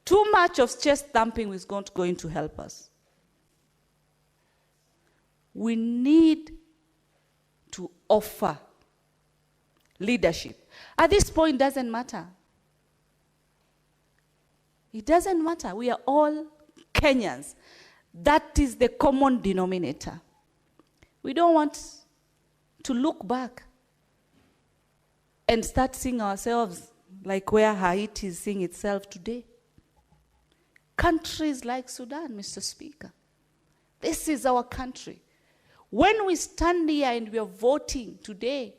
Speaker 8: too much of chest thumping is not going to help us. We need to offer leadership. At this point, it doesn't matter. It doesn't matter. We are all Kenyans. That is the common denominator. We don't want to look back and start seeing ourselves like where Haiti is seeing itself today. Countries like Sudan, Mr. Speaker. This is our country. When we stand here and we are voting today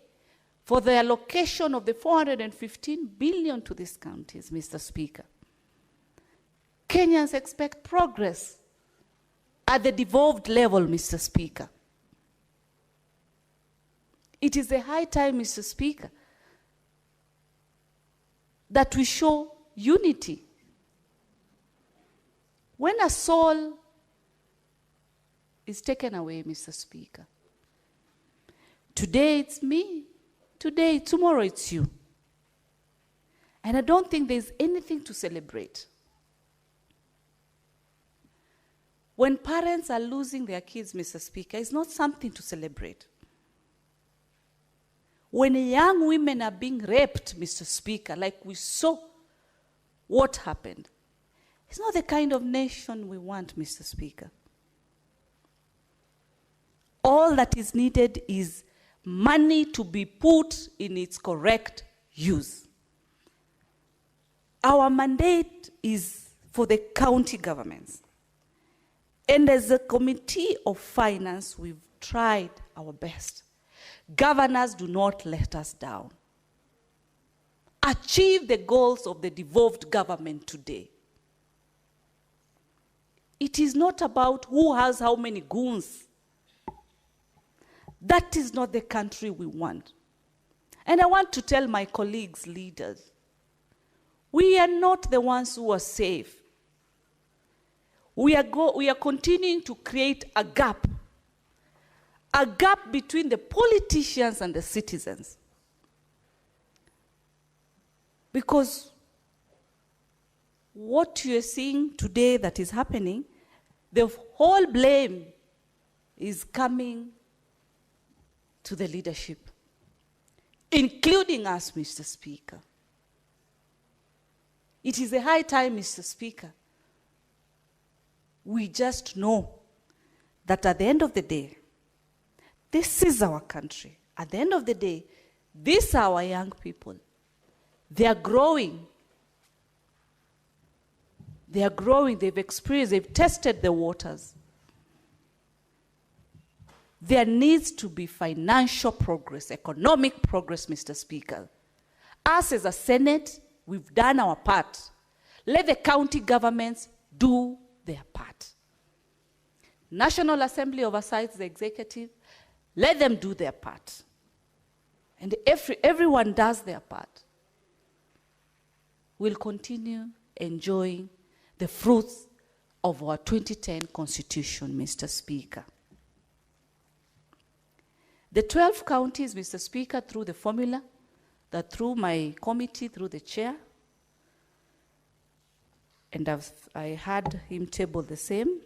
Speaker 8: for the allocation of the 415 billion to these counties, Mr. Speaker, Kenyans expect progress at the devolved level, Mr. Speaker. It is a high time, Mr. Speaker, that we show unity. When a soul is taken away, Mr. Speaker, today it's me, tomorrow it's you. And I don't think there's anything to celebrate. When parents are losing their kids, Mr. Speaker, it's not something to celebrate. When young women are being raped, Mr. Speaker, like we saw what happened, it's not the kind of nation we want, Mr. Speaker. All that is needed is money to be put in its correct use. Our mandate is for the county governments. And as a committee of finance, we've tried our best. Governors, do not let us down. Achieve the goals of the devolved government today. It is not about who has how many goons. That is not the country we want. And I want to tell my colleagues, leaders, we are not the ones who are safe. We are continuing to create a gap between the politicians and the citizens. Because what you are seeing today that is happening, the whole blame is coming to the leadership, including us, Mr. Speaker. It is a high time, Mr. Speaker. We just know that at the end of the day, this is our country. At the end of the day, these are our young people. They are growing. They are growing. They've experienced, they've tested the waters. There needs to be financial progress, economic progress, Mr. Speaker. Us as a Senate, we've done our part. Let the county governments do their part. National Assembly oversights the executive. Let them do their part. And everyone does their part. We'll continue enjoying the fruits of our 2010 Constitution, Mr. Speaker. The 12 counties, Mr. Speaker, through the formula, that through my committee, through the chair, and I had him table the same,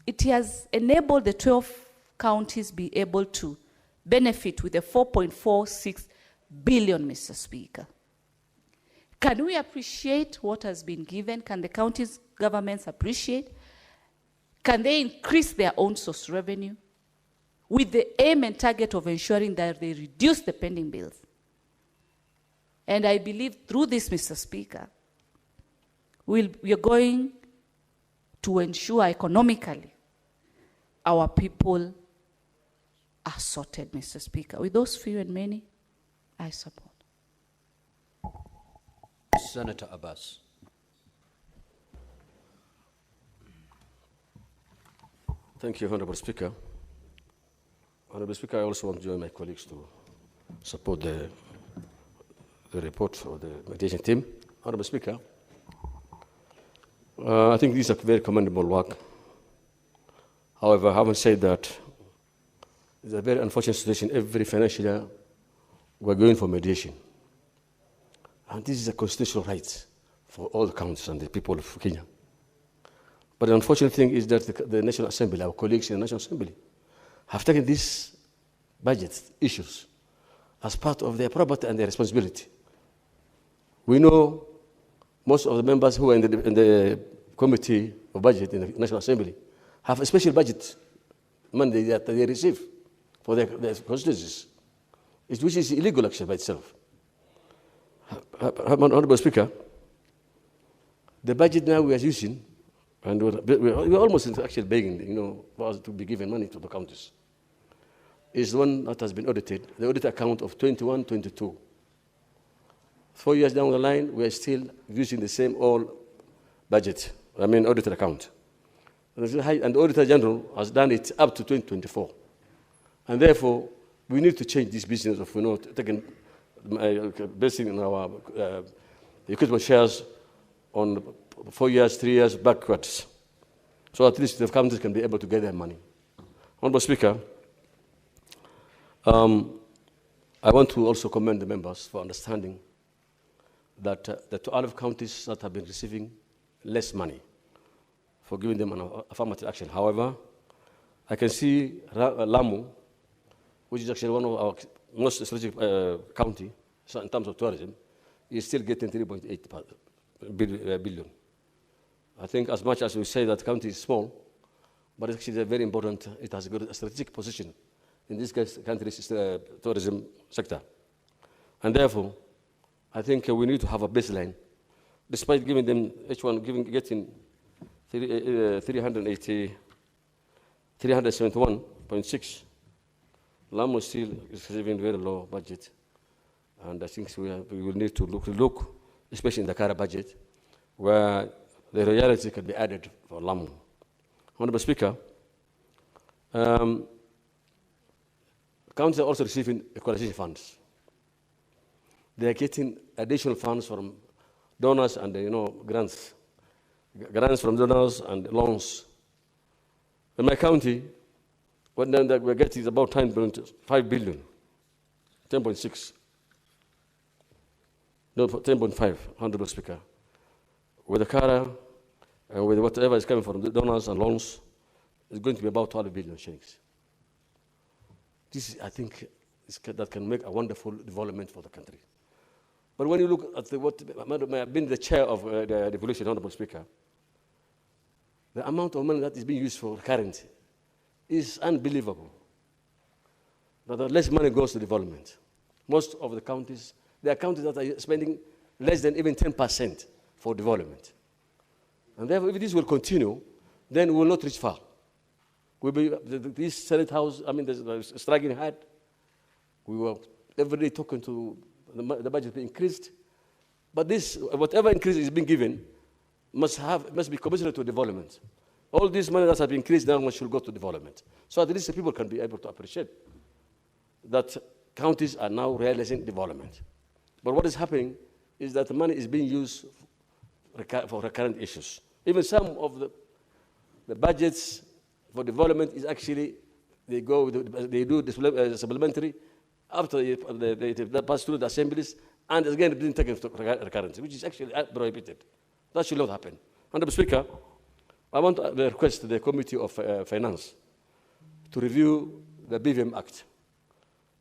Speaker 8: it has enabled the 12 counties be able to benefit with a 4.46 billion, Mr. Speaker. Can we appreciate what has been given? Can the counties' governments appreciate? Can they increase their own source revenue with the aim and target of ensuring that they reduce the pending bills? And I believe through this, Mr. Speaker, we are going to ensure economically our people are sorted, Mr. Speaker. With those few and many, I support.
Speaker 3: Senator Abbas.
Speaker 9: Thank you, Honorable Speaker. Honorable Speaker, I also want to join my colleagues to support the report of the mediation team. Honorable Speaker, I think this is a very commendable work. However, having said that, it's a very unfortunate situation. Every financial year, we're going for mediation. And this is a constitutional right for all the counties and the people of Kenya. But the unfortunate thing is that the National Assembly, our colleagues in the National Assembly, have taken these budget issues as part of their property and their responsibility. We know most of the members who are in the Committee of Budget in the National Assembly have a special budget money that they receive for their constituencies, which is illegal actually by itself. Honorable Speaker, the budget now we are using, and we're almost actually begging, for us to be given money to the counties, is the one that has been audited, the audit account of 21-22. 4 years down the line, we are still using the same old budget, audited account. And the Auditor General has done it up to 2024. And therefore, we need to change this business of, basing on our equitable shares on 4 years, 3 years backwards. So at least the counties can be able to get their money. Honorable Speaker, I want to also commend the members for understanding that the 12 counties that have been receiving less money for giving them an affirmative action. However, I can see Lamu, which is actually one of our most strategic county in terms of tourism, is still getting 3.8 billion. I think as much as we say that county is small, but it's actually very important. It has a strategic position in this country's tourism sector. And therefore, I think we need to have a baseline. Despite giving them, each one getting 371.6, Lamu still is receiving very low budget. And I think we will need to look, especially in the current budget, where the reality can be added for Lamu. Honorable Speaker, counties are also receiving equalization funds. They are getting additional funds from donors and grants from donors and loans. In my county, what we're getting is about 10.5 billion, 10.6. No, 10.5, Honorable Speaker. With the CARA and with whatever is coming from the donors and loans, it's going to be about 12 billion shillings. This, I think, that can make a wonderful development for the country. But when you look at what I've been the chair of the devolution, Honorable Speaker, the amount of money that is being used for current is unbelievable. That less money goes to development. Most of the counties, there are counties that are spending less than even 10% for development. And therefore, if this will continue, then we will not reach far. We'll be, this Senate House, there's striking hard. We were every day talking to the budget be increased. But this, whatever increase is being given, must be commensurate to development. All this money that has been increased now should go to development. So at least the people can be able to appreciate that counties are now realizing development. But what is happening is that the money is being used for recurrent issues. Even some of the budgets for development is actually, they do supplementary after they pass through the assemblies, and again being taken to recurrence, which is actually prohibited. That should not happen. Honorable Speaker, I want to request the Committee of Finance to review the BVM Act.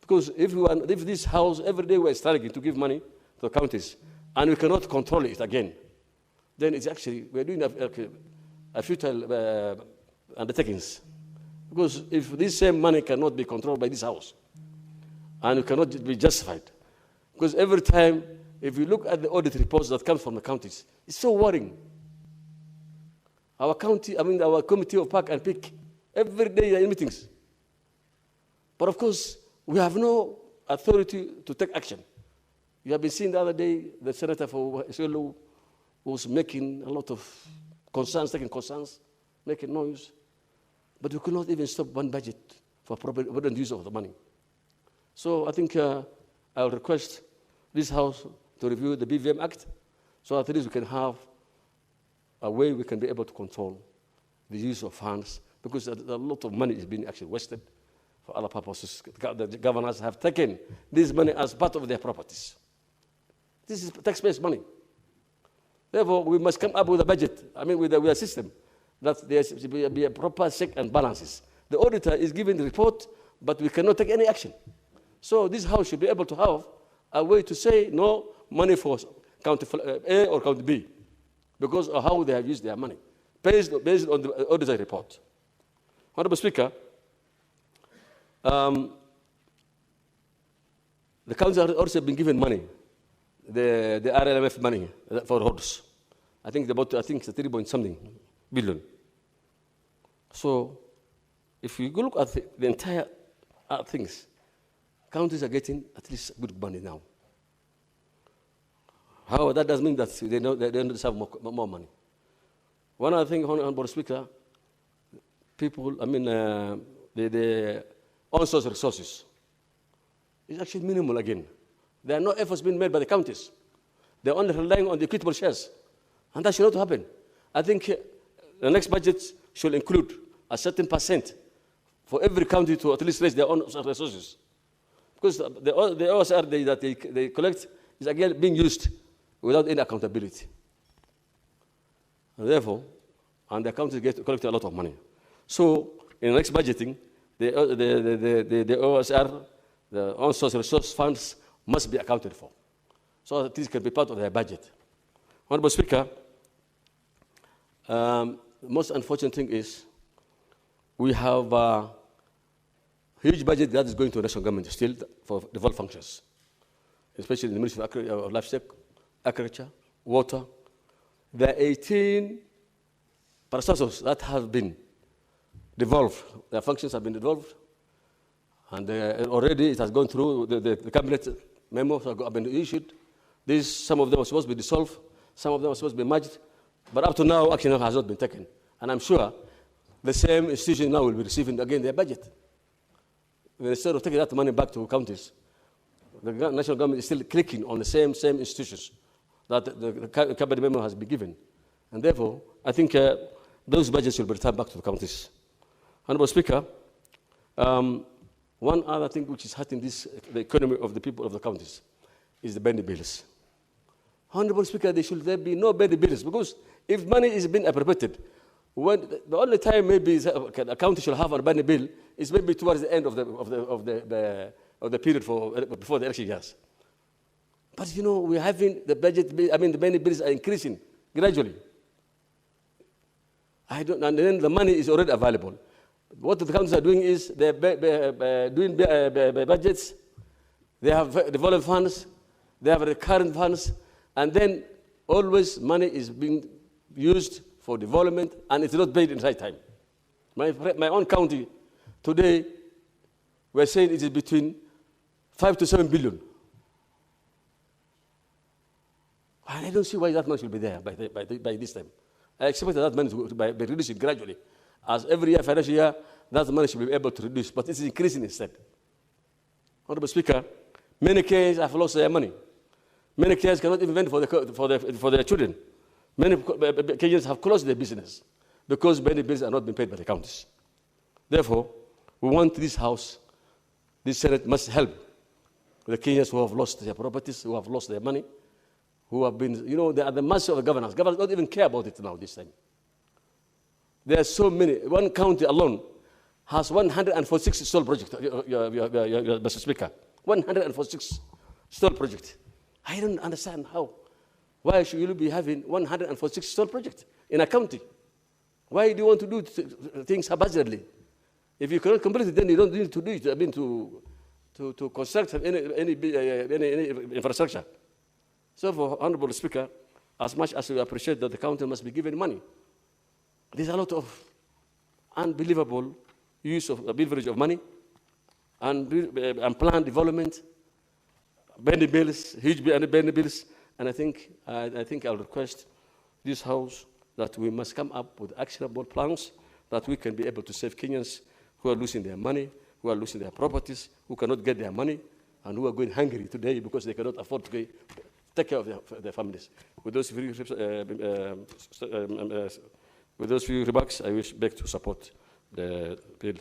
Speaker 9: Because if this House, every day we're struggling to give money to the counties, and we cannot control it again, then it's actually, we're doing a futile undertakings. Because if this same money cannot be controlled by this House, and it cannot be justified, because every time, if you look at the audit reports that come from the counties, it's so worrying. Our Committee of Park and Pick, every day are in meetings. But of course, we have no authority to take action. You have been seeing the other day, the Senator for Isiolo was making a lot of concerns, taking concerns, making noise. But we could not even stop one budget for prudent use of the money. So I think I'll request this House to review the BVM Act, so at least we can have a way we can be able to control the use of funds, because a lot of money is being actually wasted for other purposes. The governors have taken this money as part of their properties. This is taxpayers' money. Therefore, we must come up with a budget, with a system, that there should be a proper check and balances. The auditor is giving the report, but we cannot take any action. So this House should be able to have a way to say no money for county A or county B, because of how they have used their money, based on the auditor report. Honorable Speaker, the counties have also been given money, the RLMF money for roads. I think it's 3 point something billion. So if you go look at the entire things, counties are getting at least good money now. However, that doesn't mean that they don't deserve more money. One other thing, Honorable Speaker, people, the on-source resources is actually minimal again. There are no efforts being made by the counties. They're only relying on the equitable shares. And that should not happen. I think the next budget should include a certain percent for every county to at least raise their own resources. Because the OSR that they collect is again being used without any accountability. And therefore, the counties collect a lot of money. So in the next budgeting, the OSR, the on-source resource funds, must be accounted for, so that this can be part of their budget. Honorable Speaker, the most unfortunate thing is we have a huge budget that is going to the national government still for devolved functions, especially in the Ministry of Livestock, Agriculture, Water. There are 18 parastatals that have been devolved. Their functions have been devolved, and already it has gone through the cabinet memos have been issued. Some of them are supposed to be dissolved, some of them are supposed to be merged, But up to now, action has not been taken. And I'm sure the same institution now will be receiving again their budget. Instead of taking that money back to counties, the national government is still clicking on the same institutions that the cabinet member has been given. And therefore, I think those budgets will be returned back to the counties. Honorable Speaker, one other thing which is hurting the economy of the people of the counties is the bendy bills. Honorable Speaker, there be no bendy bills, because if money is being appropriated, the only time maybe a county should have a bendy bill is maybe towards the end of the period before the election years. But you know, we're having the budget, the bendy bills are increasing gradually. And then the money is already available. What the counties are doing is they're doing budgets, they have development funds, they have recurrent funds, and then always money is being used for development, and it's not paid in right time. My own county today, we're saying it is between 5 to 7 billion. And I don't see why that money should be there by this time. I expect that money to be reducing gradually. As every year, financial year, that money should be able to reduce, but it's increasing instead. Honorable Speaker, many Kenyans have lost their money. Many Kenyans cannot even vent for their children. Many Kenyans have closed their business because many bills are not being paid by the counties. Therefore, we want this House, this Senate must help the Kenyans who have lost their properties, who have lost their money, who have been, they are the mercy of the governors. Governors don't even care about it now this time. There are so many. One county alone has 146 stall projects, Mr. Speaker. 146 stall projects. I don't understand how. Why should you be having 146 stall projects in a county? Why do you want to do things haphazardly? If you cannot complete it, then you don't need to do it. To construct any infrastructure. So, for Honorable Speaker, as much as we appreciate that the county must be given money, there's a lot of unbelievable use of leverage of money and planned development, bendy bills, huge bendy bills, and I think I'll request this House that we must come up with actionable plans that we can be able to save Kenyans who are losing their money, who are losing their properties, who cannot get their money, and who are going hungry today because they cannot afford to take care of their families. With those few remarks, I wish beg to support the bill.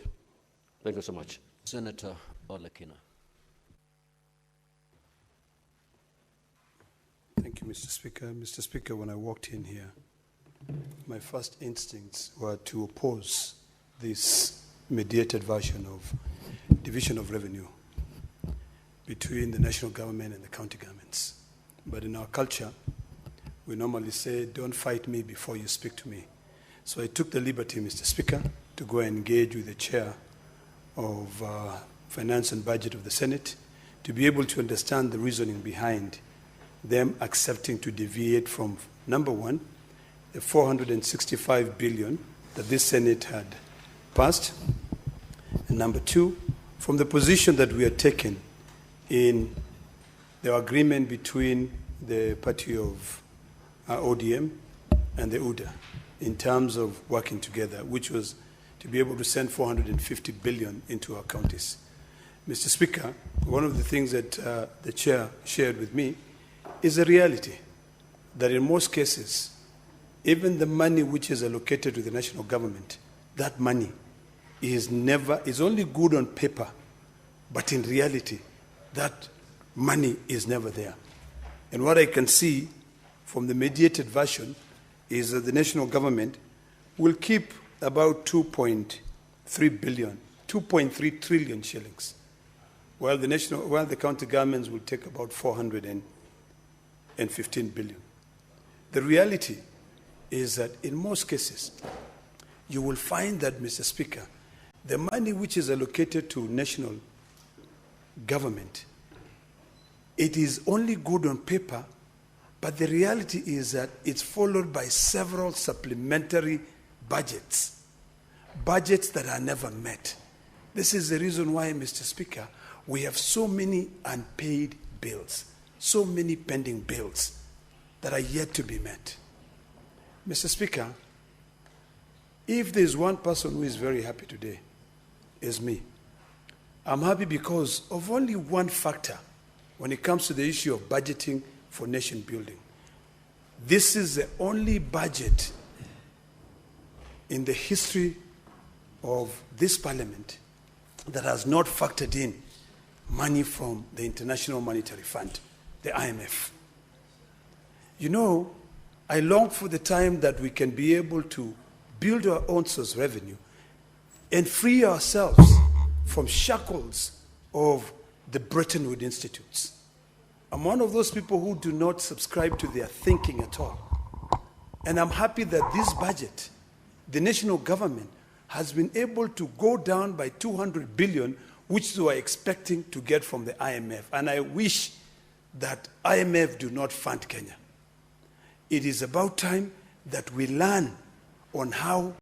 Speaker 9: Thank you so much.
Speaker 3: Senator Olekina.
Speaker 10: Thank you, Mr. Speaker. Mr. Speaker, when I walked in here, my first instincts were to oppose this mediated version of division of revenue between the national government and the county governments. But in our culture, we normally say, don't fight me before you speak to me. So I took the liberty, Mr. Speaker, to go and engage with the chair of Finance and Budget of the Senate to be able to understand the reasoning behind them accepting to deviate from, number one, the 465 billion that this Senate had passed, and number two, from the position that we are taking in the agreement between the party of ODM and the UDA in terms of working together, which was to be able to send 450 billion into our counties. Mr. Speaker, one of the things that the chair shared with me is a reality that in most cases, even the money which is allocated to the national government, that money is only good on paper, but in reality, that money is never there. And what I can see from the mediated version is that the national government will keep about 2.3 trillion shillings, while the county governments will take about 415 billion. The reality is that in most cases, you will find that, Mr. Speaker, the money which is allocated to national government, it is only good on paper, but the reality is that it's followed by several supplementary budgets that are never met. This is the reason why, Mr. Speaker, we have so many unpaid bills, so many pending bills that are yet to be met. Mr. Speaker, if there's one person who is very happy today, it's me. I'm happy because of only one factor when it comes to the issue of budgeting for nation building. This is the only budget in the history of this parliament that has not factored in money from the International Monetary Fund, the IMF. You know, I long for the time that we can be able to build our own source of revenue and free ourselves from shackles of the Bretton Woods institutes. I'm one of those people who do not subscribe to their thinking at all. And I'm happy that this budget, the national government, has been able to go down by 200 billion, which they were expecting to get from the IMF. And I wish that IMF do not fund Kenya. It is about time that we learn on how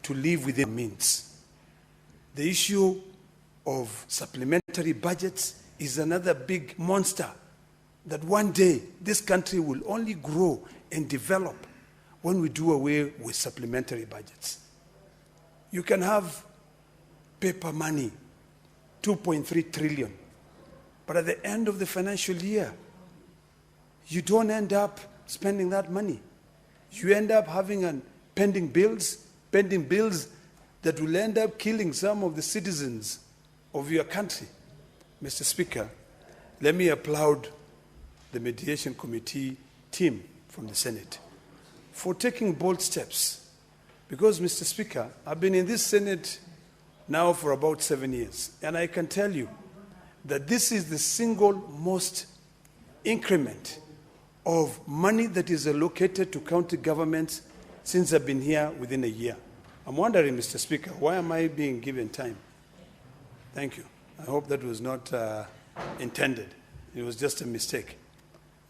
Speaker 10: to live within means. The issue of supplementary budgets is another big monster that one day this country will only grow and develop when we do away with supplementary budgets. You can have paper money, 2.3 trillion, but at the end of the financial year, you don't end up spending that money. You end up having pending bills that will end up killing some of the citizens of your country. Mr. Speaker, let me applaud the Mediation Committee team from the Senate for taking bold steps. Because, Mr. Speaker, I've been in this Senate now for about 7 years, and I can tell you that this is the single most increment of money that is allocated to county governments since I've been here within a year. I'm wondering, Mr. Speaker, why am I being given time? Thank you. I hope that was not intended. It was just a mistake.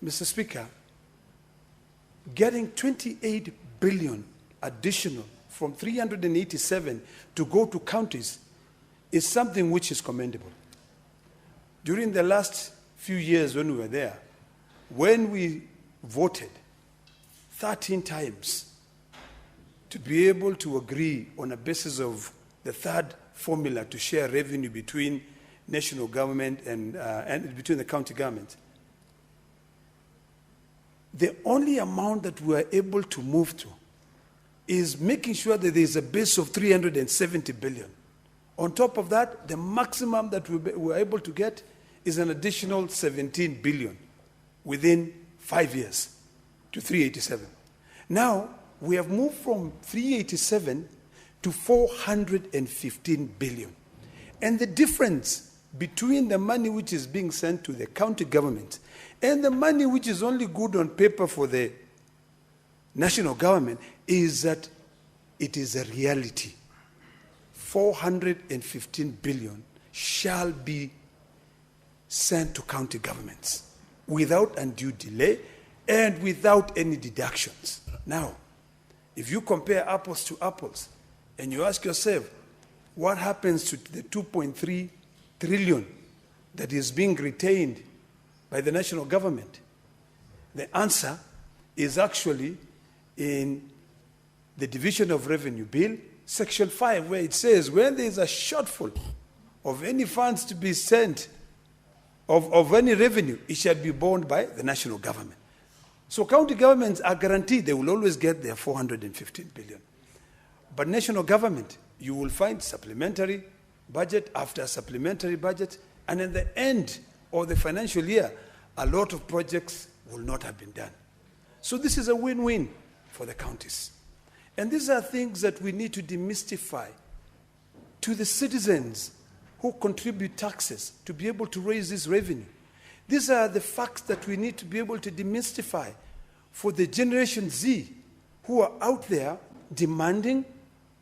Speaker 10: Mr. Speaker, getting 28 billion additional from 387 to go to counties is something which is commendable. During the last few years when we were there, when we voted 13 times to be able to agree on a basis of the third formula to share revenue between national government and between the county government, the only amount that we are able to move to is making sure that there is a base of 370 billion. On top of that, the maximum that we are able to get is an additional 17 billion within 5 years to 387. Now, we have moved from 387 to 415 billion. And the difference between the money which is being sent to the county government and the money which is only good on paper for the national government is that it is a reality. 415 billion shall be sent to county governments without undue delay and without any deductions. Now, if you compare apples to apples and you ask yourself, what happens to the 2.3 trillion that is being retained by the national government? The answer is actually in the Division of Revenue Bill, Section 5, where it says when there is a shortfall of any funds to be sent, of any revenue, it shall be borne by the national government. So county governments are guaranteed they will always get their 415 billion. But national government, you will find supplementary budget after supplementary budget, and at the end of the financial year, a lot of projects will not have been done. So this is a win-win for the counties. And these are things that we need to demystify to the citizens who contribute taxes to be able to raise this revenue. These are the facts that we need to be able to demystify for the Generation Z who are out there demanding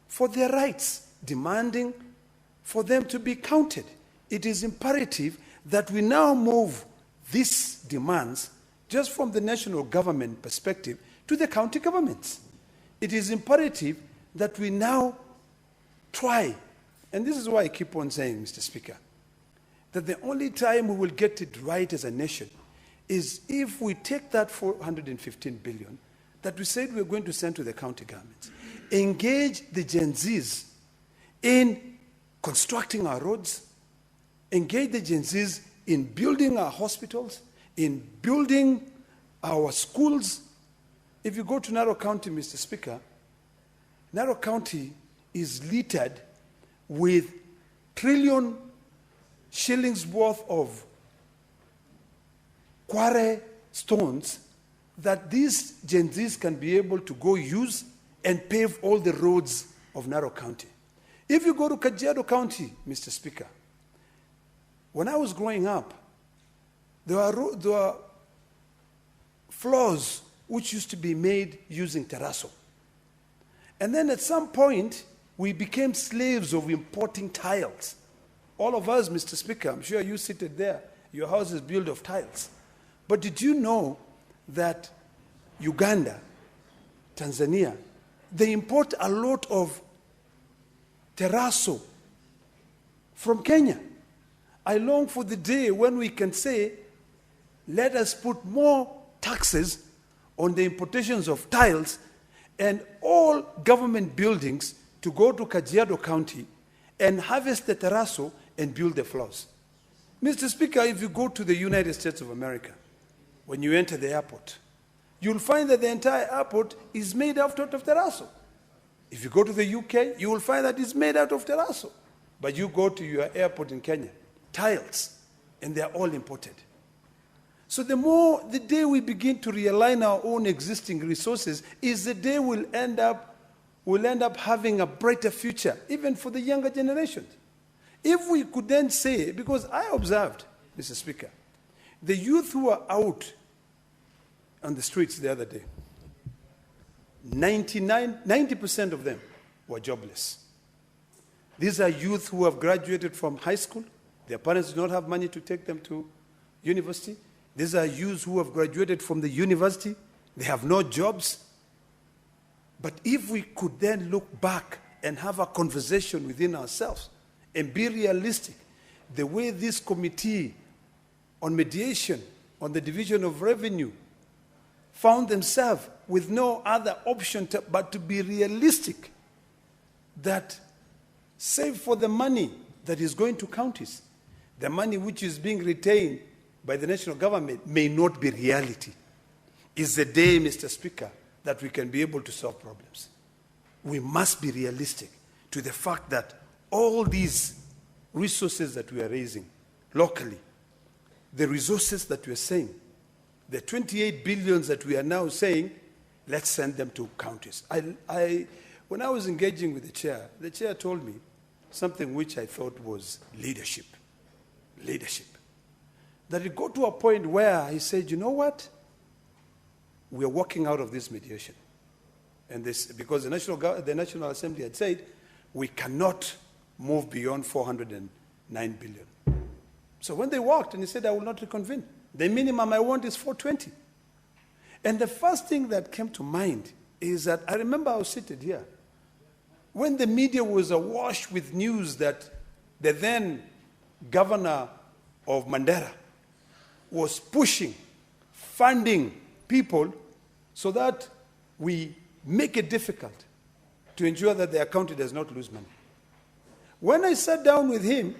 Speaker 10: for their rights, demanding for them to be counted. It is imperative that we now move these demands just from the national government perspective to the county governments. It is imperative that we now try, and this is why I keep on saying, Mr. Speaker, that the only time we will get it right as a nation is if we take that 415 billion that we said we were going to send to the county governments. Engage the Gen Zs in constructing our roads, engage the Gen Zs in building our hospitals, in building our schools. If you go to Narok County, Mr. Speaker, Narok County is littered with trillion shillings worth of quarry stones that these Gen Zs can be able to go use and pave all the roads of Narok County. If you go to Kajiado County, Mr. Speaker, when I was growing up, there were floors which used to be made using terrazzo. And then at some point, we became slaves of importing tiles. All of us, Mr. Speaker, I'm sure you seated there, your house is built of tiles. But did you know that Uganda, Tanzania, they import a lot of terrazzo from Kenya? I long for the day when we can say, let us put more taxes on the importations of tiles and all government buildings to go to Kajiado County and harvest the terrazzo and build the floors. Mr. Speaker, if you go to the United States of America, when you enter the airport, you'll find that the entire airport is made out of terrazzo. If you go to the UK, you will find that it's made out of terrazzo. But you go to your airport in Kenya, tiles, and they're all imported. So the day we begin to realign our own existing resources is the day we'll end up having a brighter future, even for the younger generations. If we could then say, because I observed, Mr. Speaker, the youth who are out on the streets the other day, 90% of them were jobless. These are youth who have graduated from high school. Their parents do not have money to take them to university. These are youths who have graduated from the university. They have no jobs. But if we could then look back and have a conversation within ourselves and be realistic, the way this committee on mediation, on the division of revenue, found themselves with no other option but to be realistic, that save for the money that is going to counties, the money which is being retained by the national government may not be reality. Is the day, Mr. Speaker, that we can be able to solve problems. We must be realistic to the fact that all these resources that we are raising locally, the resources that we are saying, the 28 billions that we are now saying, let's send them to counties. When I was engaging with the chair told me something which I thought was leadership. Leadership. That it got to a point where he said, you know what? We are walking out of this mediation. And this, because the National Assembly had said, we cannot move beyond 409 billion. So when they walked, and he said, I will not reconvene. The minimum I want is 420. And the first thing that came to mind is that I remember I was seated here when the media was awash with news that the then governor of Mandera was pushing, funding people so that we make it difficult to ensure that their county does not lose money. When I sat down with him,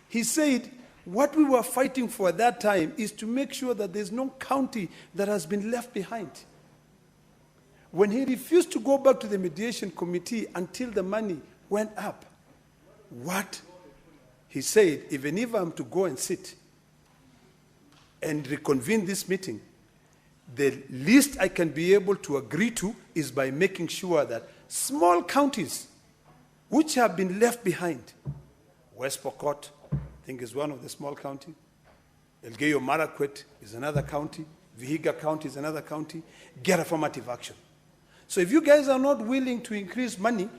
Speaker 10: he said, what we were fighting for at that time is to make sure that there's no county that has been left behind. When he refused to go back to the mediation committee until the money went up, what he said, even if I'm to go and sit and reconvene this meeting, the least I can be able to agree to is by making sure that small counties which have been left behind, West Pokot, I think is one of the small counties, Elgeyo Marakwet is another county, Vihiga County is another county, get affirmative action. So if you guys are not willing to increase money,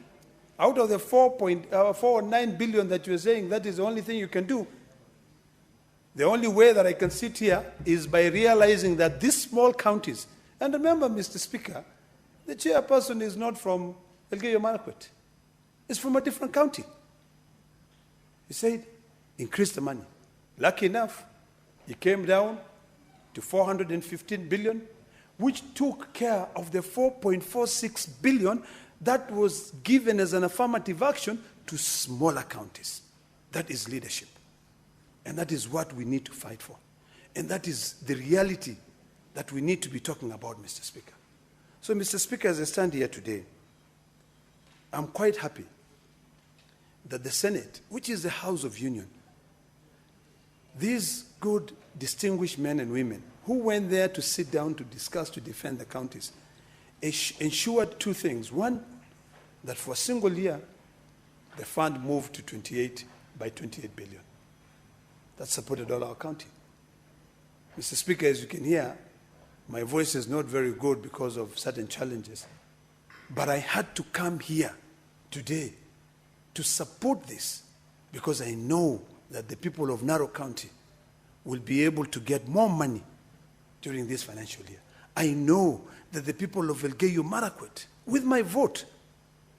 Speaker 10: out of the 4.49 billion that you're saying, that is the only thing you can do. The only way that I can sit here is by realizing that these small counties, and remember, Mr. Speaker, the chairperson is not from Elgeyo Marakwet. It's from a different county. He said, increase the money. Lucky enough, he came down to 415 billion. which took care of the 4.46 billion that was given as an affirmative action to smaller counties. That is leadership. And that is what we need to fight for. And that is the reality that we need to be talking about, Mr. Speaker. So, Mr. Speaker, as I stand here today, I'm quite happy that the Senate, which is the House of Union, these good, distinguished men and women who went there to sit down to discuss, to defend the counties, ensured two things. One, that for a single year, the fund moved to 28 billion. That supported all our county. Mr. Speaker, as you can hear, my voice is not very good because of certain challenges. But I had to come here today to support this because I know that the people of Narok County will be able to get more money during this financial year. I know that the people of Elgeyo Marakwet, with my vote,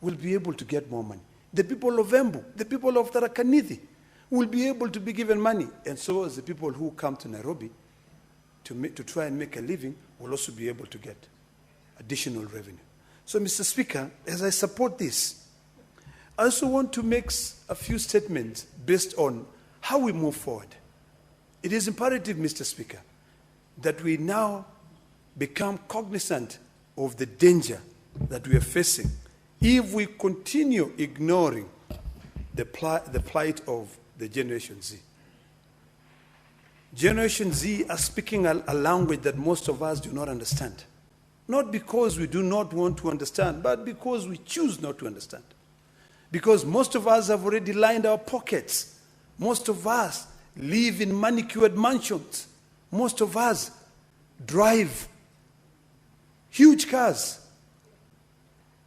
Speaker 10: will be able to get more money. The people of Embu, the people of Tharaka Nithi will be able to be given money. And so as the people who come to Nairobi to try and make a living will also be able to get additional revenue. So, Mr. Speaker, as I support this, I also want to make a few statements based on how we move forward. It is imperative, Mr. Speaker, that we now become cognizant of the danger that we are facing if we continue ignoring the plight of the Generation Z. Generation Z are speaking a language that most of us do not understand. Not because we do not want to understand, but because we choose not to understand. Because most of us have already lined our pockets. Most of us live in manicured mansions. Most of us drive huge cars.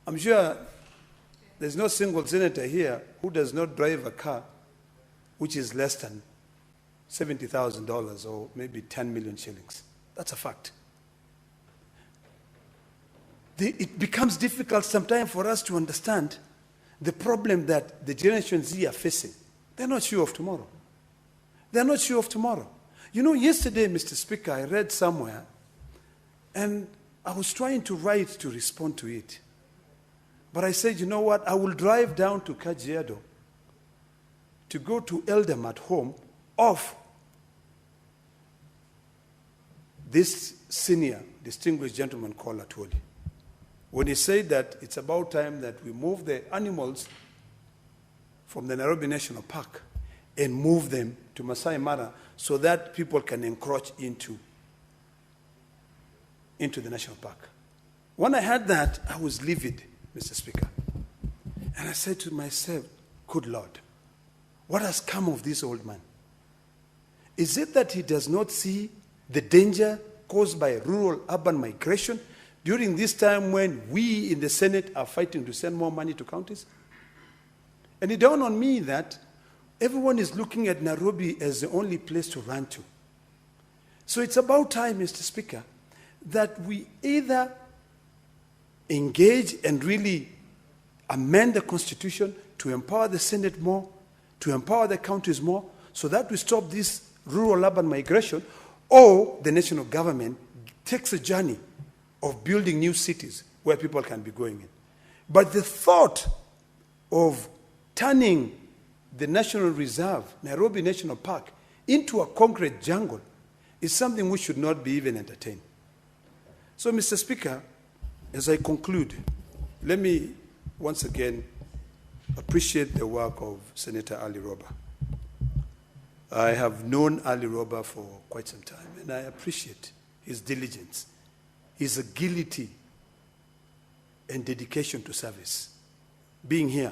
Speaker 10: I'm sure there's no single senator here who does not drive a car which is less than $70,000 or maybe 10 million shillings. That's a fact. It becomes difficult sometimes for us to understand the problem that the Generation Z are facing. They're not sure of tomorrow. They're not sure of tomorrow. You know, yesterday, Mr. Speaker, I read somewhere, and I was trying to write to respond to it. But I said, you know what, I will drive down to Kajiado to go to Eldam at home of this senior distinguished gentleman called Atwoli, when he said that it's about time that we move the animals from the Nairobi National Park and move them to Masai Mara so that people can encroach into the national park. When I heard that, I was livid, Mr. Speaker. And I said to myself, good Lord, what has come of this old man? Is it that he does not see the danger caused by rural-urban migration during this time when we in the Senate are fighting to send more money to counties? And it dawned on me that everyone is looking at Nairobi as the only place to run to. So it's about time, Mr. Speaker, that we either engage and really amend the Constitution to empower the Senate more, to empower the counties more, so that we stop this rural-urban migration, or the national government takes a journey of building new cities where people can be going in. But the thought of turning the National Reserve, Nairobi National Park, into a concrete jungle is something we should not be even entertained. So, Mr. Speaker, as I conclude, let me once again appreciate the work of Senator Ali Roba. I have known Ali Roba for quite some time, and I appreciate his diligence, his agility, and dedication to service. Being here,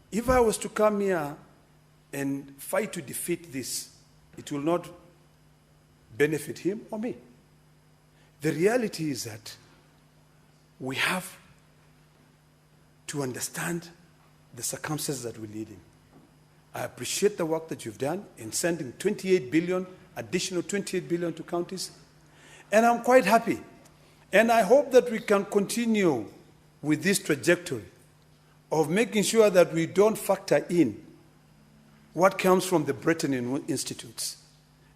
Speaker 10: if I was to come here and fight to defeat this, it will not benefit him or me. The reality is that we have to understand the circumstances that we live in. I appreciate the work that you've done in sending 28 billion, additional 28 billion to counties. And I'm quite happy. And I hope that we can continue with this trajectory of making sure that we don't factor in what comes from the Bretton Institutes.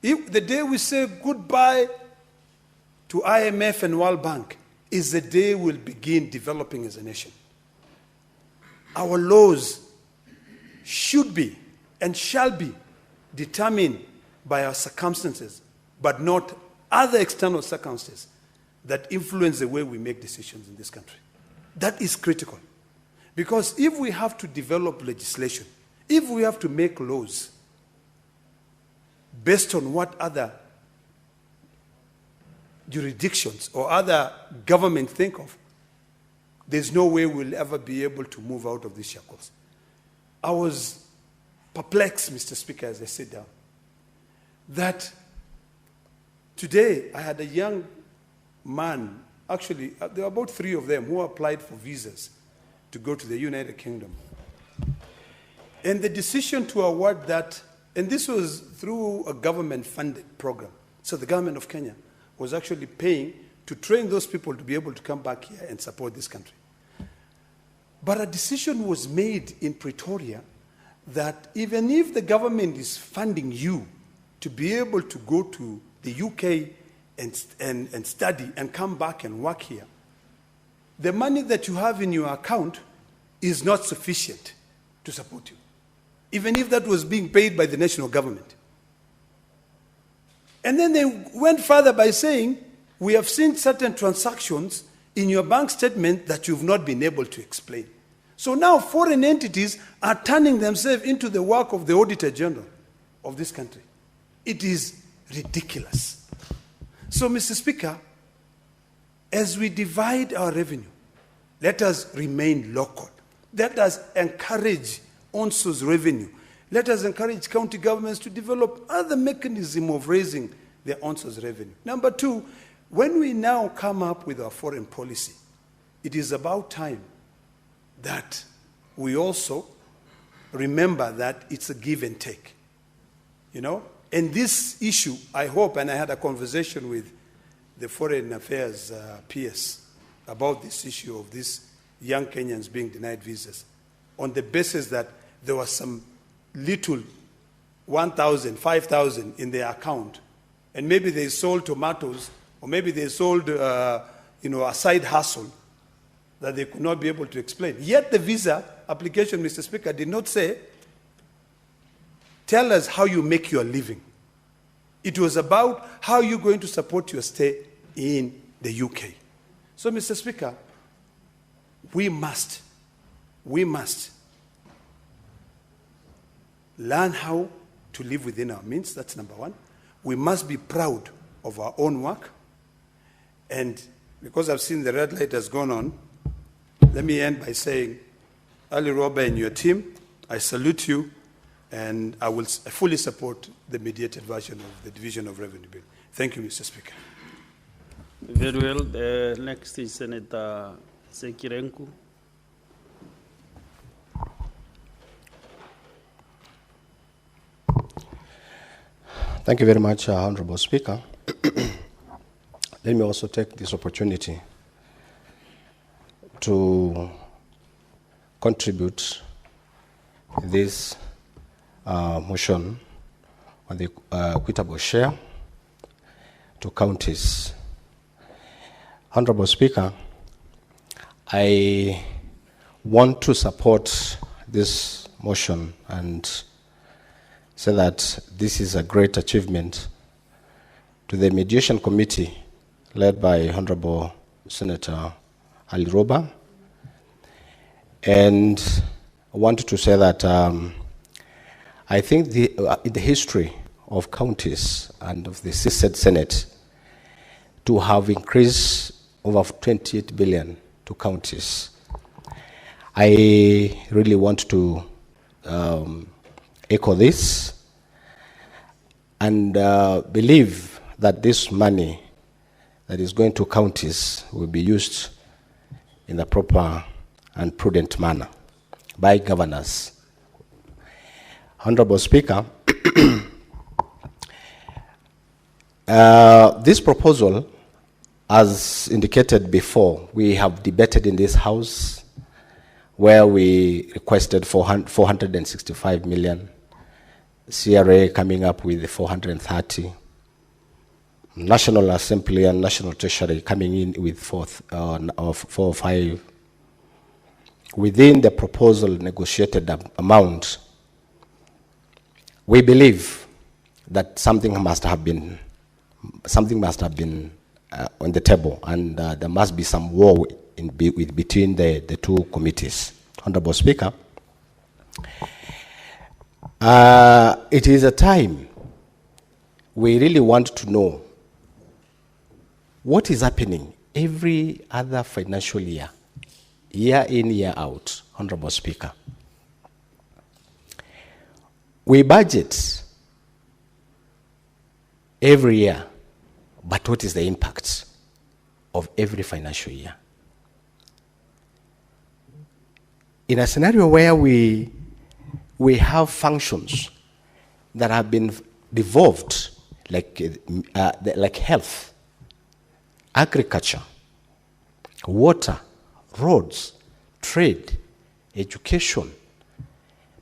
Speaker 10: If the day we say goodbye to IMF and World Bank is the day we'll begin developing as a nation. Our laws should be and shall be determined by our circumstances, but not other external circumstances that influence the way we make decisions in this country. That is critical. Because if we have to develop legislation, if we have to make laws based on what other jurisdictions or other governments think of, there's no way we'll ever be able to move out of these shackles. I was perplexed, Mr. Speaker, as I sit down, that today I had a young man, actually, there were about 3 of them who applied for visas to go to the United Kingdom. And the decision to award that, and this was through a government-funded program. So the government of Kenya was actually paying to train those people to be able to come back here and support this country. But a decision was made in Pretoria that even if the government is funding you to be able to go to the UK and study and come back and work here, the money that you have in your account is not sufficient to support you, even if that was being paid by the national government. And then they went further by saying, we have seen certain transactions in your bank statement that you've not been able to explain. So now foreign entities are turning themselves into the work of the Auditor General of this country. It is ridiculous. So, Mr. Speaker, as we divide our revenue, let us remain local. Let us encourage ONSO's revenue. Let us encourage county governments to develop other mechanisms of raising their ONSO's revenue. Number 2, when we now come up with our foreign policy, it is about time that we also remember that it's a give and take. You know? And this issue, I hope, and I had a conversation with the Foreign Affairs PS about this issue of these young Kenyans being denied visas, on the basis that there was some little 1,000, 5,000 in their account, and maybe they sold tomatoes, or maybe they sold a side hustle that they could not be able to explain. Yet the visa application, Mr. Speaker, did not say, tell us how you make your living. It was about how you're going to support your stay in the UK. So, Mr. Speaker, we must learn how to live within our means. That's number 1. We must be proud of our own work. And because I've seen the red light has gone on, let me end by saying, Ali Roba and your team, I salute you, and I will fully support the mediated version of the Division of Revenue Bill. Thank you, Mr. Speaker.
Speaker 11: Very well. The next is Senator Sekirenku.
Speaker 12: Thank you very much, Honorable Speaker. Let me also take this opportunity to contribute this motion on the equitable share to counties. Honorable Speaker, I want to support this motion and say that this is a great achievement to the Mediation Committee led by Honorable Senator Ali Roba. And I wanted to say that I think in the history of counties and of the said Senate, to have increased over 28 billion to counties, I really want to echo this and believe that this money that is going to counties will be used in a proper and prudent manner by governors. Honorable Speaker, this proposal, as indicated before, we have debated in this House where we requested 465 million, CRA coming up with 430, National Assembly and National Treasury coming in with 4 or 5 within the proposal negotiated amount, we believe that something must have been on the table, and there must be some war between the two committees. Honorable Speaker, it is a time we really want to know what is happening every other financial year, year in, year out. Honorable Speaker, we budget every year, but what is the impact of every financial year? In a scenario where we have functions that have been devolved, like health, agriculture, water, roads, trade, education,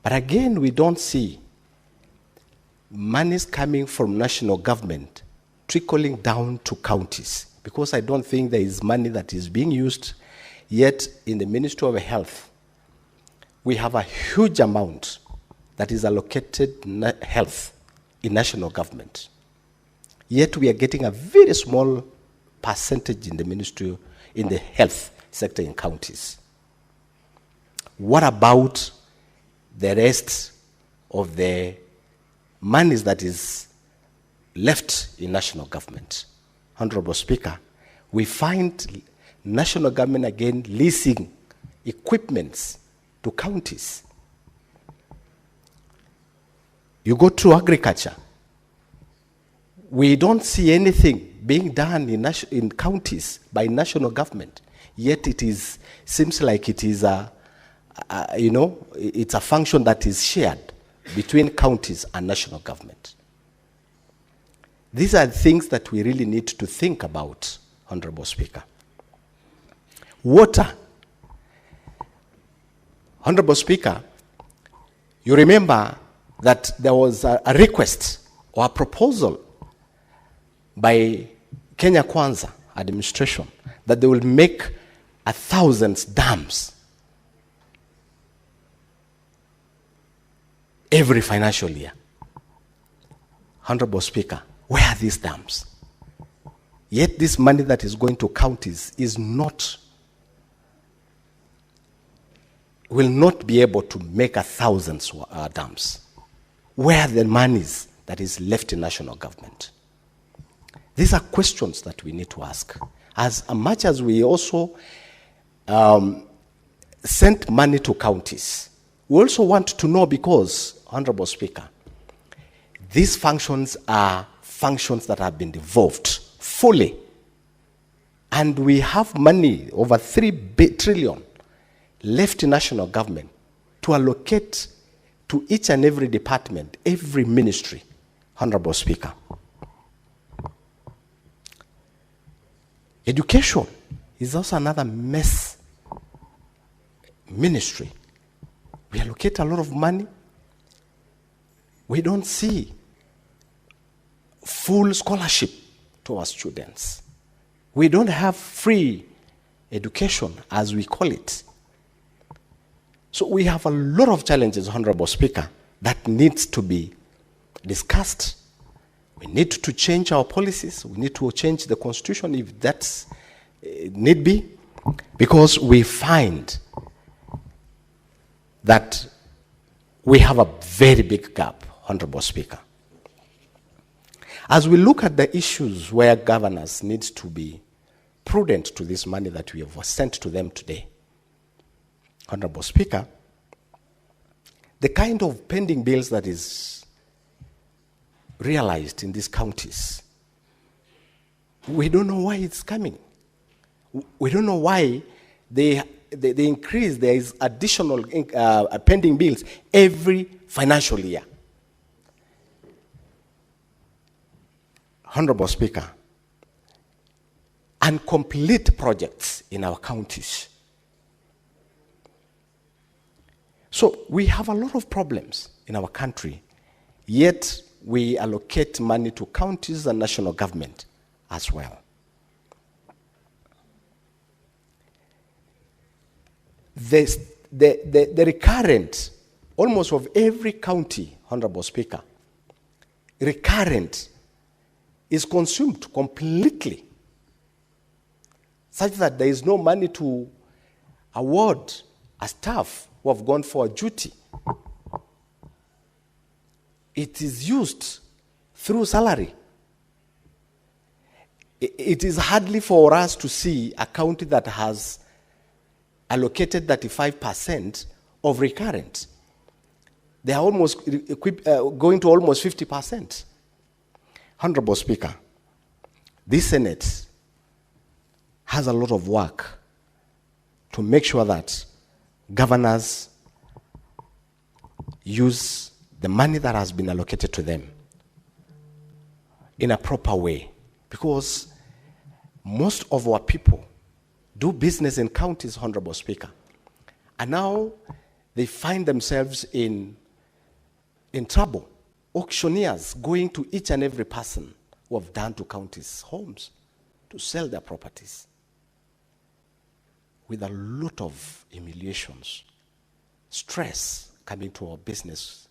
Speaker 12: but again we don't see monies coming from national government trickling down to counties, because I don't think there is money that is being used yet in the Ministry of Health. We have a huge amount that is allocated health in national government, yet we are getting a very small percentage in the ministry, in the health sector in counties. What about the rest of the monies that is left in national government? Honorable Speaker, we find national government again leasing equipments to counties. You go to agriculture, we don't see anything being done in counties by national government, yet seems like it is it's a function that is shared between counties and national government. These are things that we really need to think about, Honorable Speaker. Water. Honorable Speaker, you remember that there was a request or a proposal by Kenya Kwanza administration that they will make 1,000 dams every financial year. Honorable Speaker, where are these dams? Yet this money that is going to counties will not be able to make 1,000 dams. Where are the monies that is left in national government? These are questions that we need to ask. As much as we also sent money to counties, we also want to know, because, Honorable Speaker, these functions are functions that have been devolved fully. And we have money, over 3 trillion, left in national government to allocate to each and every department, every ministry, Honorable Speaker. Education is also another mess ministry. We allocate a lot of money. We don't see full scholarship to our students. We don't have free education, as we call it. So we have a lot of challenges, Honorable Speaker, that needs to be discussed. We need to change our policies. We need to change the constitution if that's need be, because we find that we have a very big gap, Honorable Speaker. As we look at the issues where governors need to be prudent to this money that we have sent to them today, Honorable Speaker, the kind of pending bills that is realized in these counties, we don't know why it's coming. We don't know why they increase. There is additional pending bills every financial year. Honorable Speaker, and complete projects in our counties. So we have a lot of problems in our country, yet we allocate money to counties and national government, as well. The recurrent, almost of every county, Honorable Speaker, recurrent is consumed completely, such that there is no money to award a staff who have gone for a duty. It is used through salary. It is hardly for us to see a county that has allocated 35% of recurrent. They are almost going to almost 50%. Honorable Speaker, this Senate has a lot of work to make sure that governors use the money that has been allocated to them in a proper way, because most of our people do business in counties, Honorable Speaker, and now they find themselves in trouble. Auctioneers going to each and every person who have done to counties' homes to sell their properties, with a lot of humiliations, stress coming to our business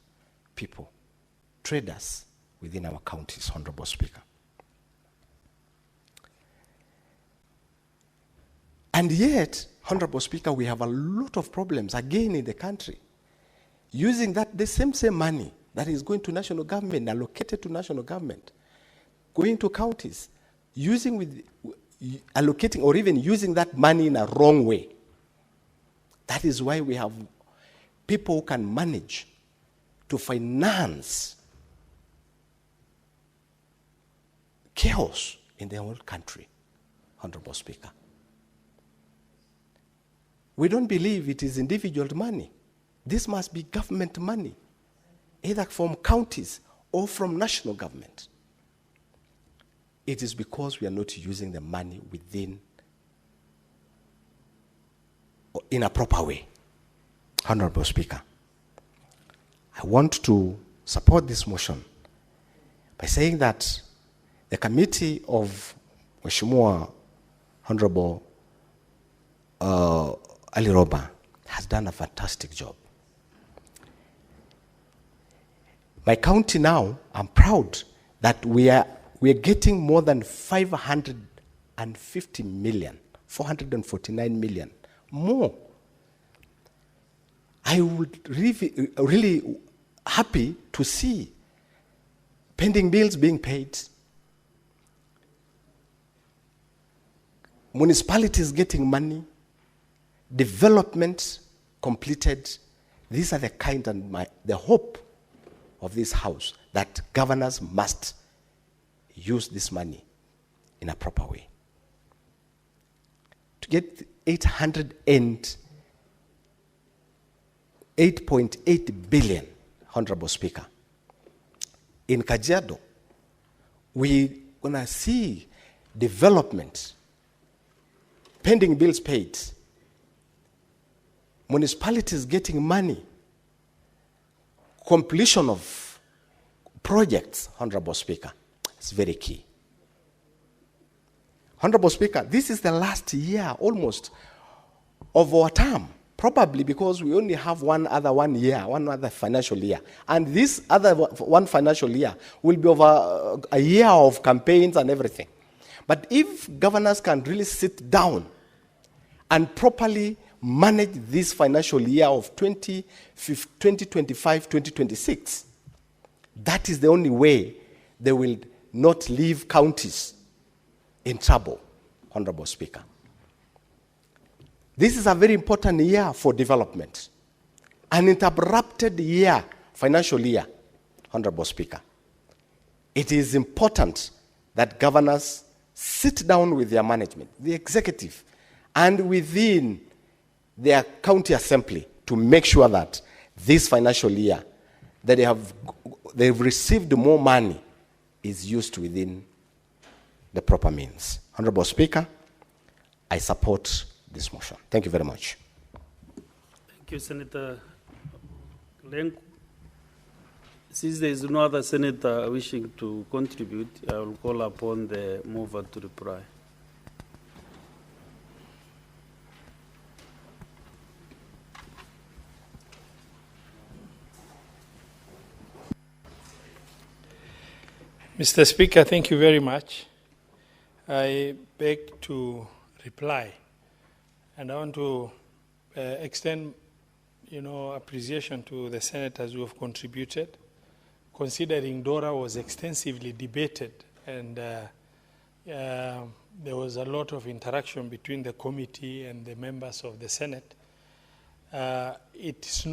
Speaker 12: people, traders within our counties, Honorable Speaker. And yet, Honorable Speaker, we have a lot of problems again in the country, using the same money that is going to national government, allocated to national government, going to counties, allocating or even using that money in a wrong way. That is why we have people who can manage to finance chaos in their whole country, Honorable Speaker. We don't believe it is individual money. This must be government money, either from counties or from national government. It is because we are not using the money in a proper way. Honorable Speaker, I want to support this motion by saying that the committee of Mheshimiwa Honorable Ali Roba has done a fantastic job. My county now, I'm proud that we are getting more than 550 million, 449 million more. I would really happy to see pending bills being paid, municipalities getting money, development completed. These are the kind and the hope of this house, that governors must use this money in a proper way. To get 8.8 billion, Honorable Speaker. In Kajiado, we're going to see development, pending bills paid, municipalities getting money, completion of projects, Honorable Speaker. It's very key. Honorable Speaker, this is the last year almost of our term, probably because we only have one other financial year. And this other one financial year will be over a year of campaigns and everything. But if governors can really sit down and properly manage this financial year of 2025-2026, that is the only way they will not leave counties in trouble, Honorable Speaker. This is a very important year for development. An interrupted year, financial year, Honorable Speaker. It is important that governors sit down with their management, the executive, and within their county assembly to make sure that this financial year that they've received more money is used within the proper means. Honorable Speaker, I support this motion. Thank you very much.
Speaker 11: Thank you, Senator Lenku. Since there is no other senator wishing to contribute, I will call upon the mover to reply.
Speaker 1: Mr. Speaker, thank you very much. I beg to reply, and I want to extend, appreciation to the senators who have contributed, considering DORA was extensively debated, and there was a lot of interaction between the committee and the members of the Senate. It's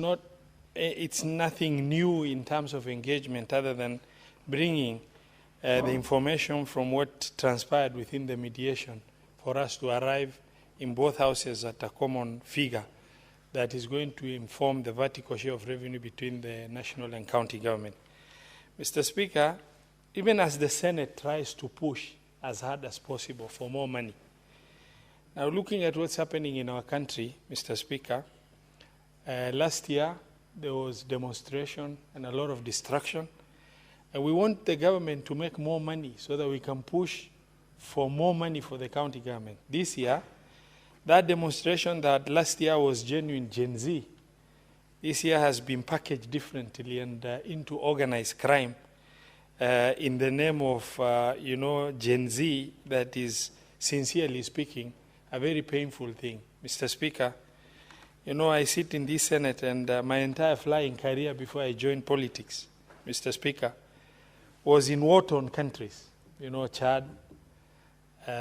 Speaker 1: nothing new in terms of engagement other than bringing the information from what transpired within the mediation for us to arrive in both houses at a common figure that is going to inform the vertical share of revenue between the national and county government. Mr. Speaker, even as the Senate tries to push as hard as possible for more money, now looking at what's happening in our country, Mr. Speaker, last year there was demonstration and a lot of destruction. And we want the government to make more money so that we can push for more money for the county government. This year, that demonstration that last year was genuine Gen Z, this year has been packaged differently and into organized crime in the name of, Gen Z, that is, sincerely speaking, a very painful thing. Mr. Speaker, I sit in this Senate, and my entire flying career before I joined politics, Mr. Speaker, was in war-torn countries, Chad,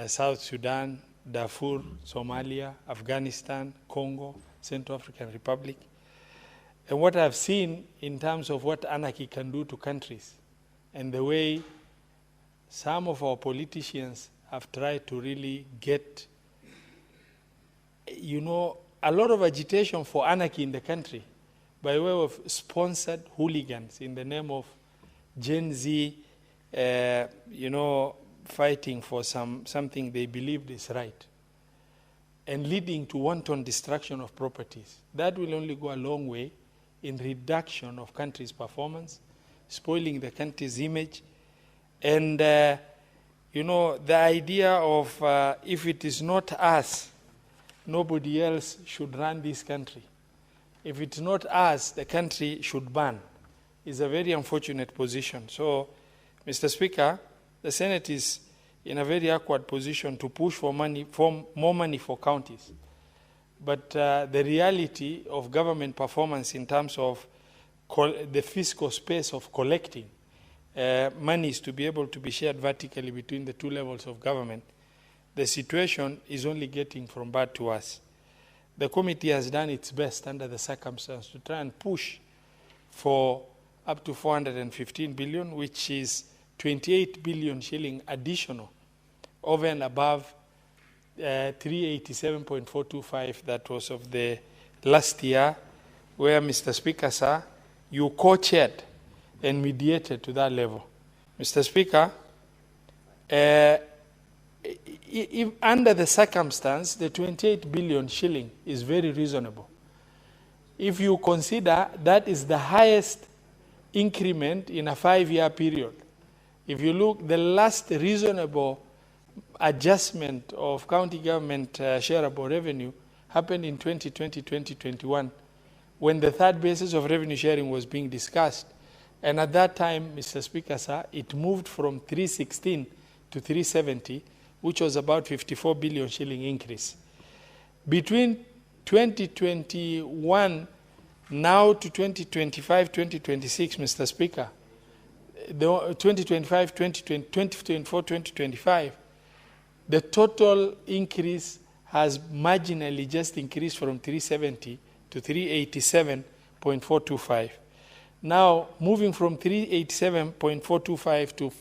Speaker 1: South Sudan, Darfur, Somalia, Afghanistan, Congo, Central African Republic. And what I've seen in terms of what anarchy can do to countries and the way some of our politicians have tried to really get, a lot of agitation for anarchy in the country by way of sponsored hooligans in the name of Gen Z, fighting for something they believed is right, and leading to wanton destruction of properties. That will only go a long way in reduction of country's performance, spoiling the country's image, and, the idea of if it is not us, nobody else should run this country. If it's not us, the country should burn. Is a very unfortunate position. So, Mr. Speaker, the Senate is in a very awkward position to push for more money for counties. But the reality of government performance in terms of the fiscal space of collecting monies to be able to be shared vertically between the two levels of government, the situation is only getting from bad to worse. The committee has done its best under the circumstances to try and push for up to 415 billion, which is 28 billion shilling additional over and above 387.425 that was of the last year, where, Mr. Speaker, sir, you co-chaired and mediated to that level. Mr. Speaker, if under the circumstance, the 28 billion shilling is very reasonable. If you consider that is the highest increment in a 5-year period. If you look, the last reasonable adjustment of county government shareable revenue happened in 2020-2021 when the third basis of revenue sharing was being discussed. And at that time, Mr. Speaker, sir, it moved from 316 to 370, which was about 54 billion shilling increase. Between 2021 now to 2025, 2026, Mr. Speaker, the 2025, 2024, 2025, the total increase has marginally just increased from 370 to 387.425. Now, moving from 387.425 to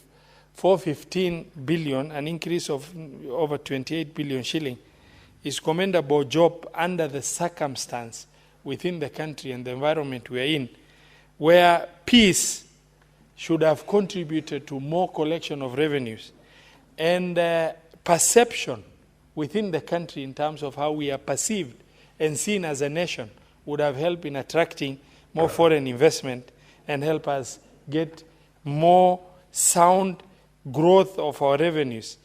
Speaker 1: 415 billion, an increase of over 28 billion shilling, is commendable job under the circumstance within the country and the environment we are in, where peace should have contributed to more collection of revenues, and perception within the country in terms of how we are perceived and seen as a nation would have helped in attracting more foreign investment and help us get more sound growth of our revenues.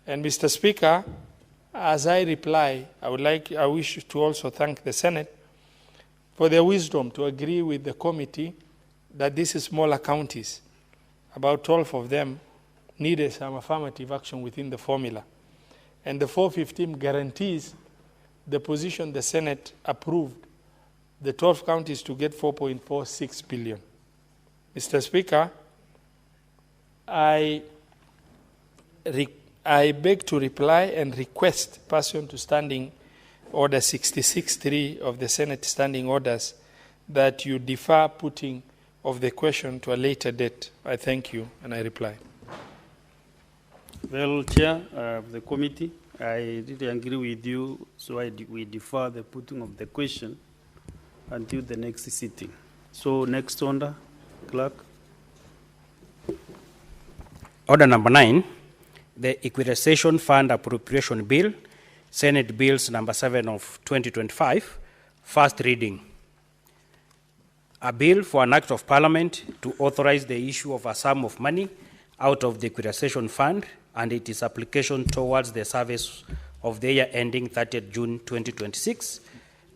Speaker 1: And Mr. Speaker, as I reply, I wish to also thank the Senate for their wisdom to agree with the committee that these smaller counties, about 12 of them, needed some affirmative action within the formula. And the 415 guarantees the position the Senate approved, the 12 counties to get 4.46 billion. Mr. Speaker, I beg to reply and request, pursuant to Standing Order 66.3 of the Senate Standing Orders, that you defer putting of the question to a later date. I thank you, and I reply.
Speaker 11: Well, Chair of the committee, I really agree with you, so we defer the putting of the question until the next sitting. So next order, clerk.
Speaker 13: Order number 9, the Equalization Fund Appropriation Bill, Senate Bills number 7 of 2025, first reading. A bill for an act of parliament to authorize the issue of a sum of money out of the Equalization Fund and its application towards the service of the year ending 30th June 2026,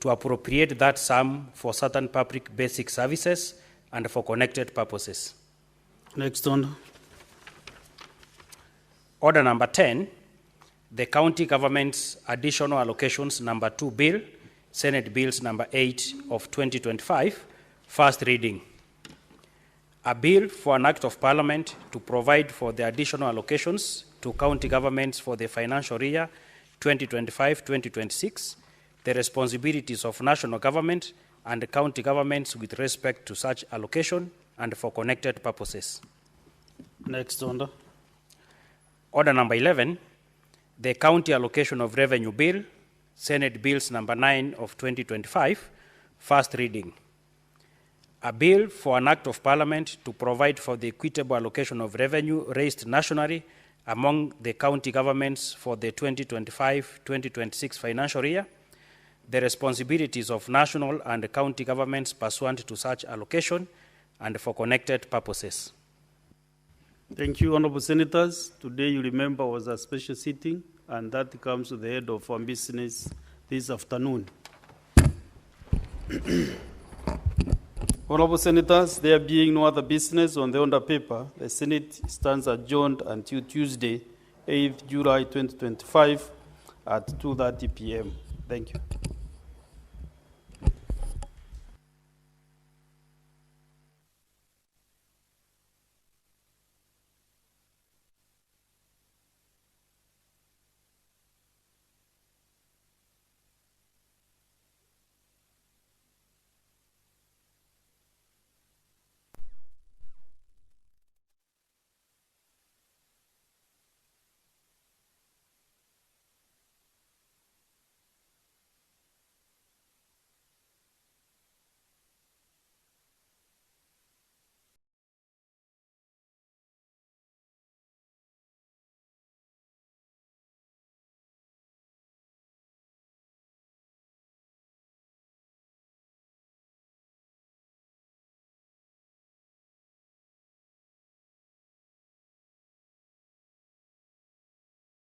Speaker 13: to appropriate that sum for certain public basic services and for connected purposes.
Speaker 11: Next order.
Speaker 13: Order number 10, the County Government's Additional Allocations number 2 Bill, Senate Bills number 8 of 2025, first reading. A bill for an act of parliament to provide for the additional allocations to county governments for the financial year 2025-2026, the responsibilities of national government and county governments with respect to such allocation and for connected purposes.
Speaker 11: Next order.
Speaker 13: Order number 11, the County Allocation of Revenue Bill, Senate Bills number 9 of 2025, first reading. A bill for an act of parliament to provide for the equitable allocation of revenue raised nationally among the county governments for the 2025-2026 financial year, the responsibilities of national and county governments pursuant to such allocation and for connected purposes.
Speaker 11: Thank you, Honorable Senators. Today, you remember, was a special sitting, and that comes to the head of our business this afternoon. Honorable Senators, there being no other business on the order paper, the Senate stands adjourned until Tuesday, 8th July 2025 at 2:30 p.m. Thank you.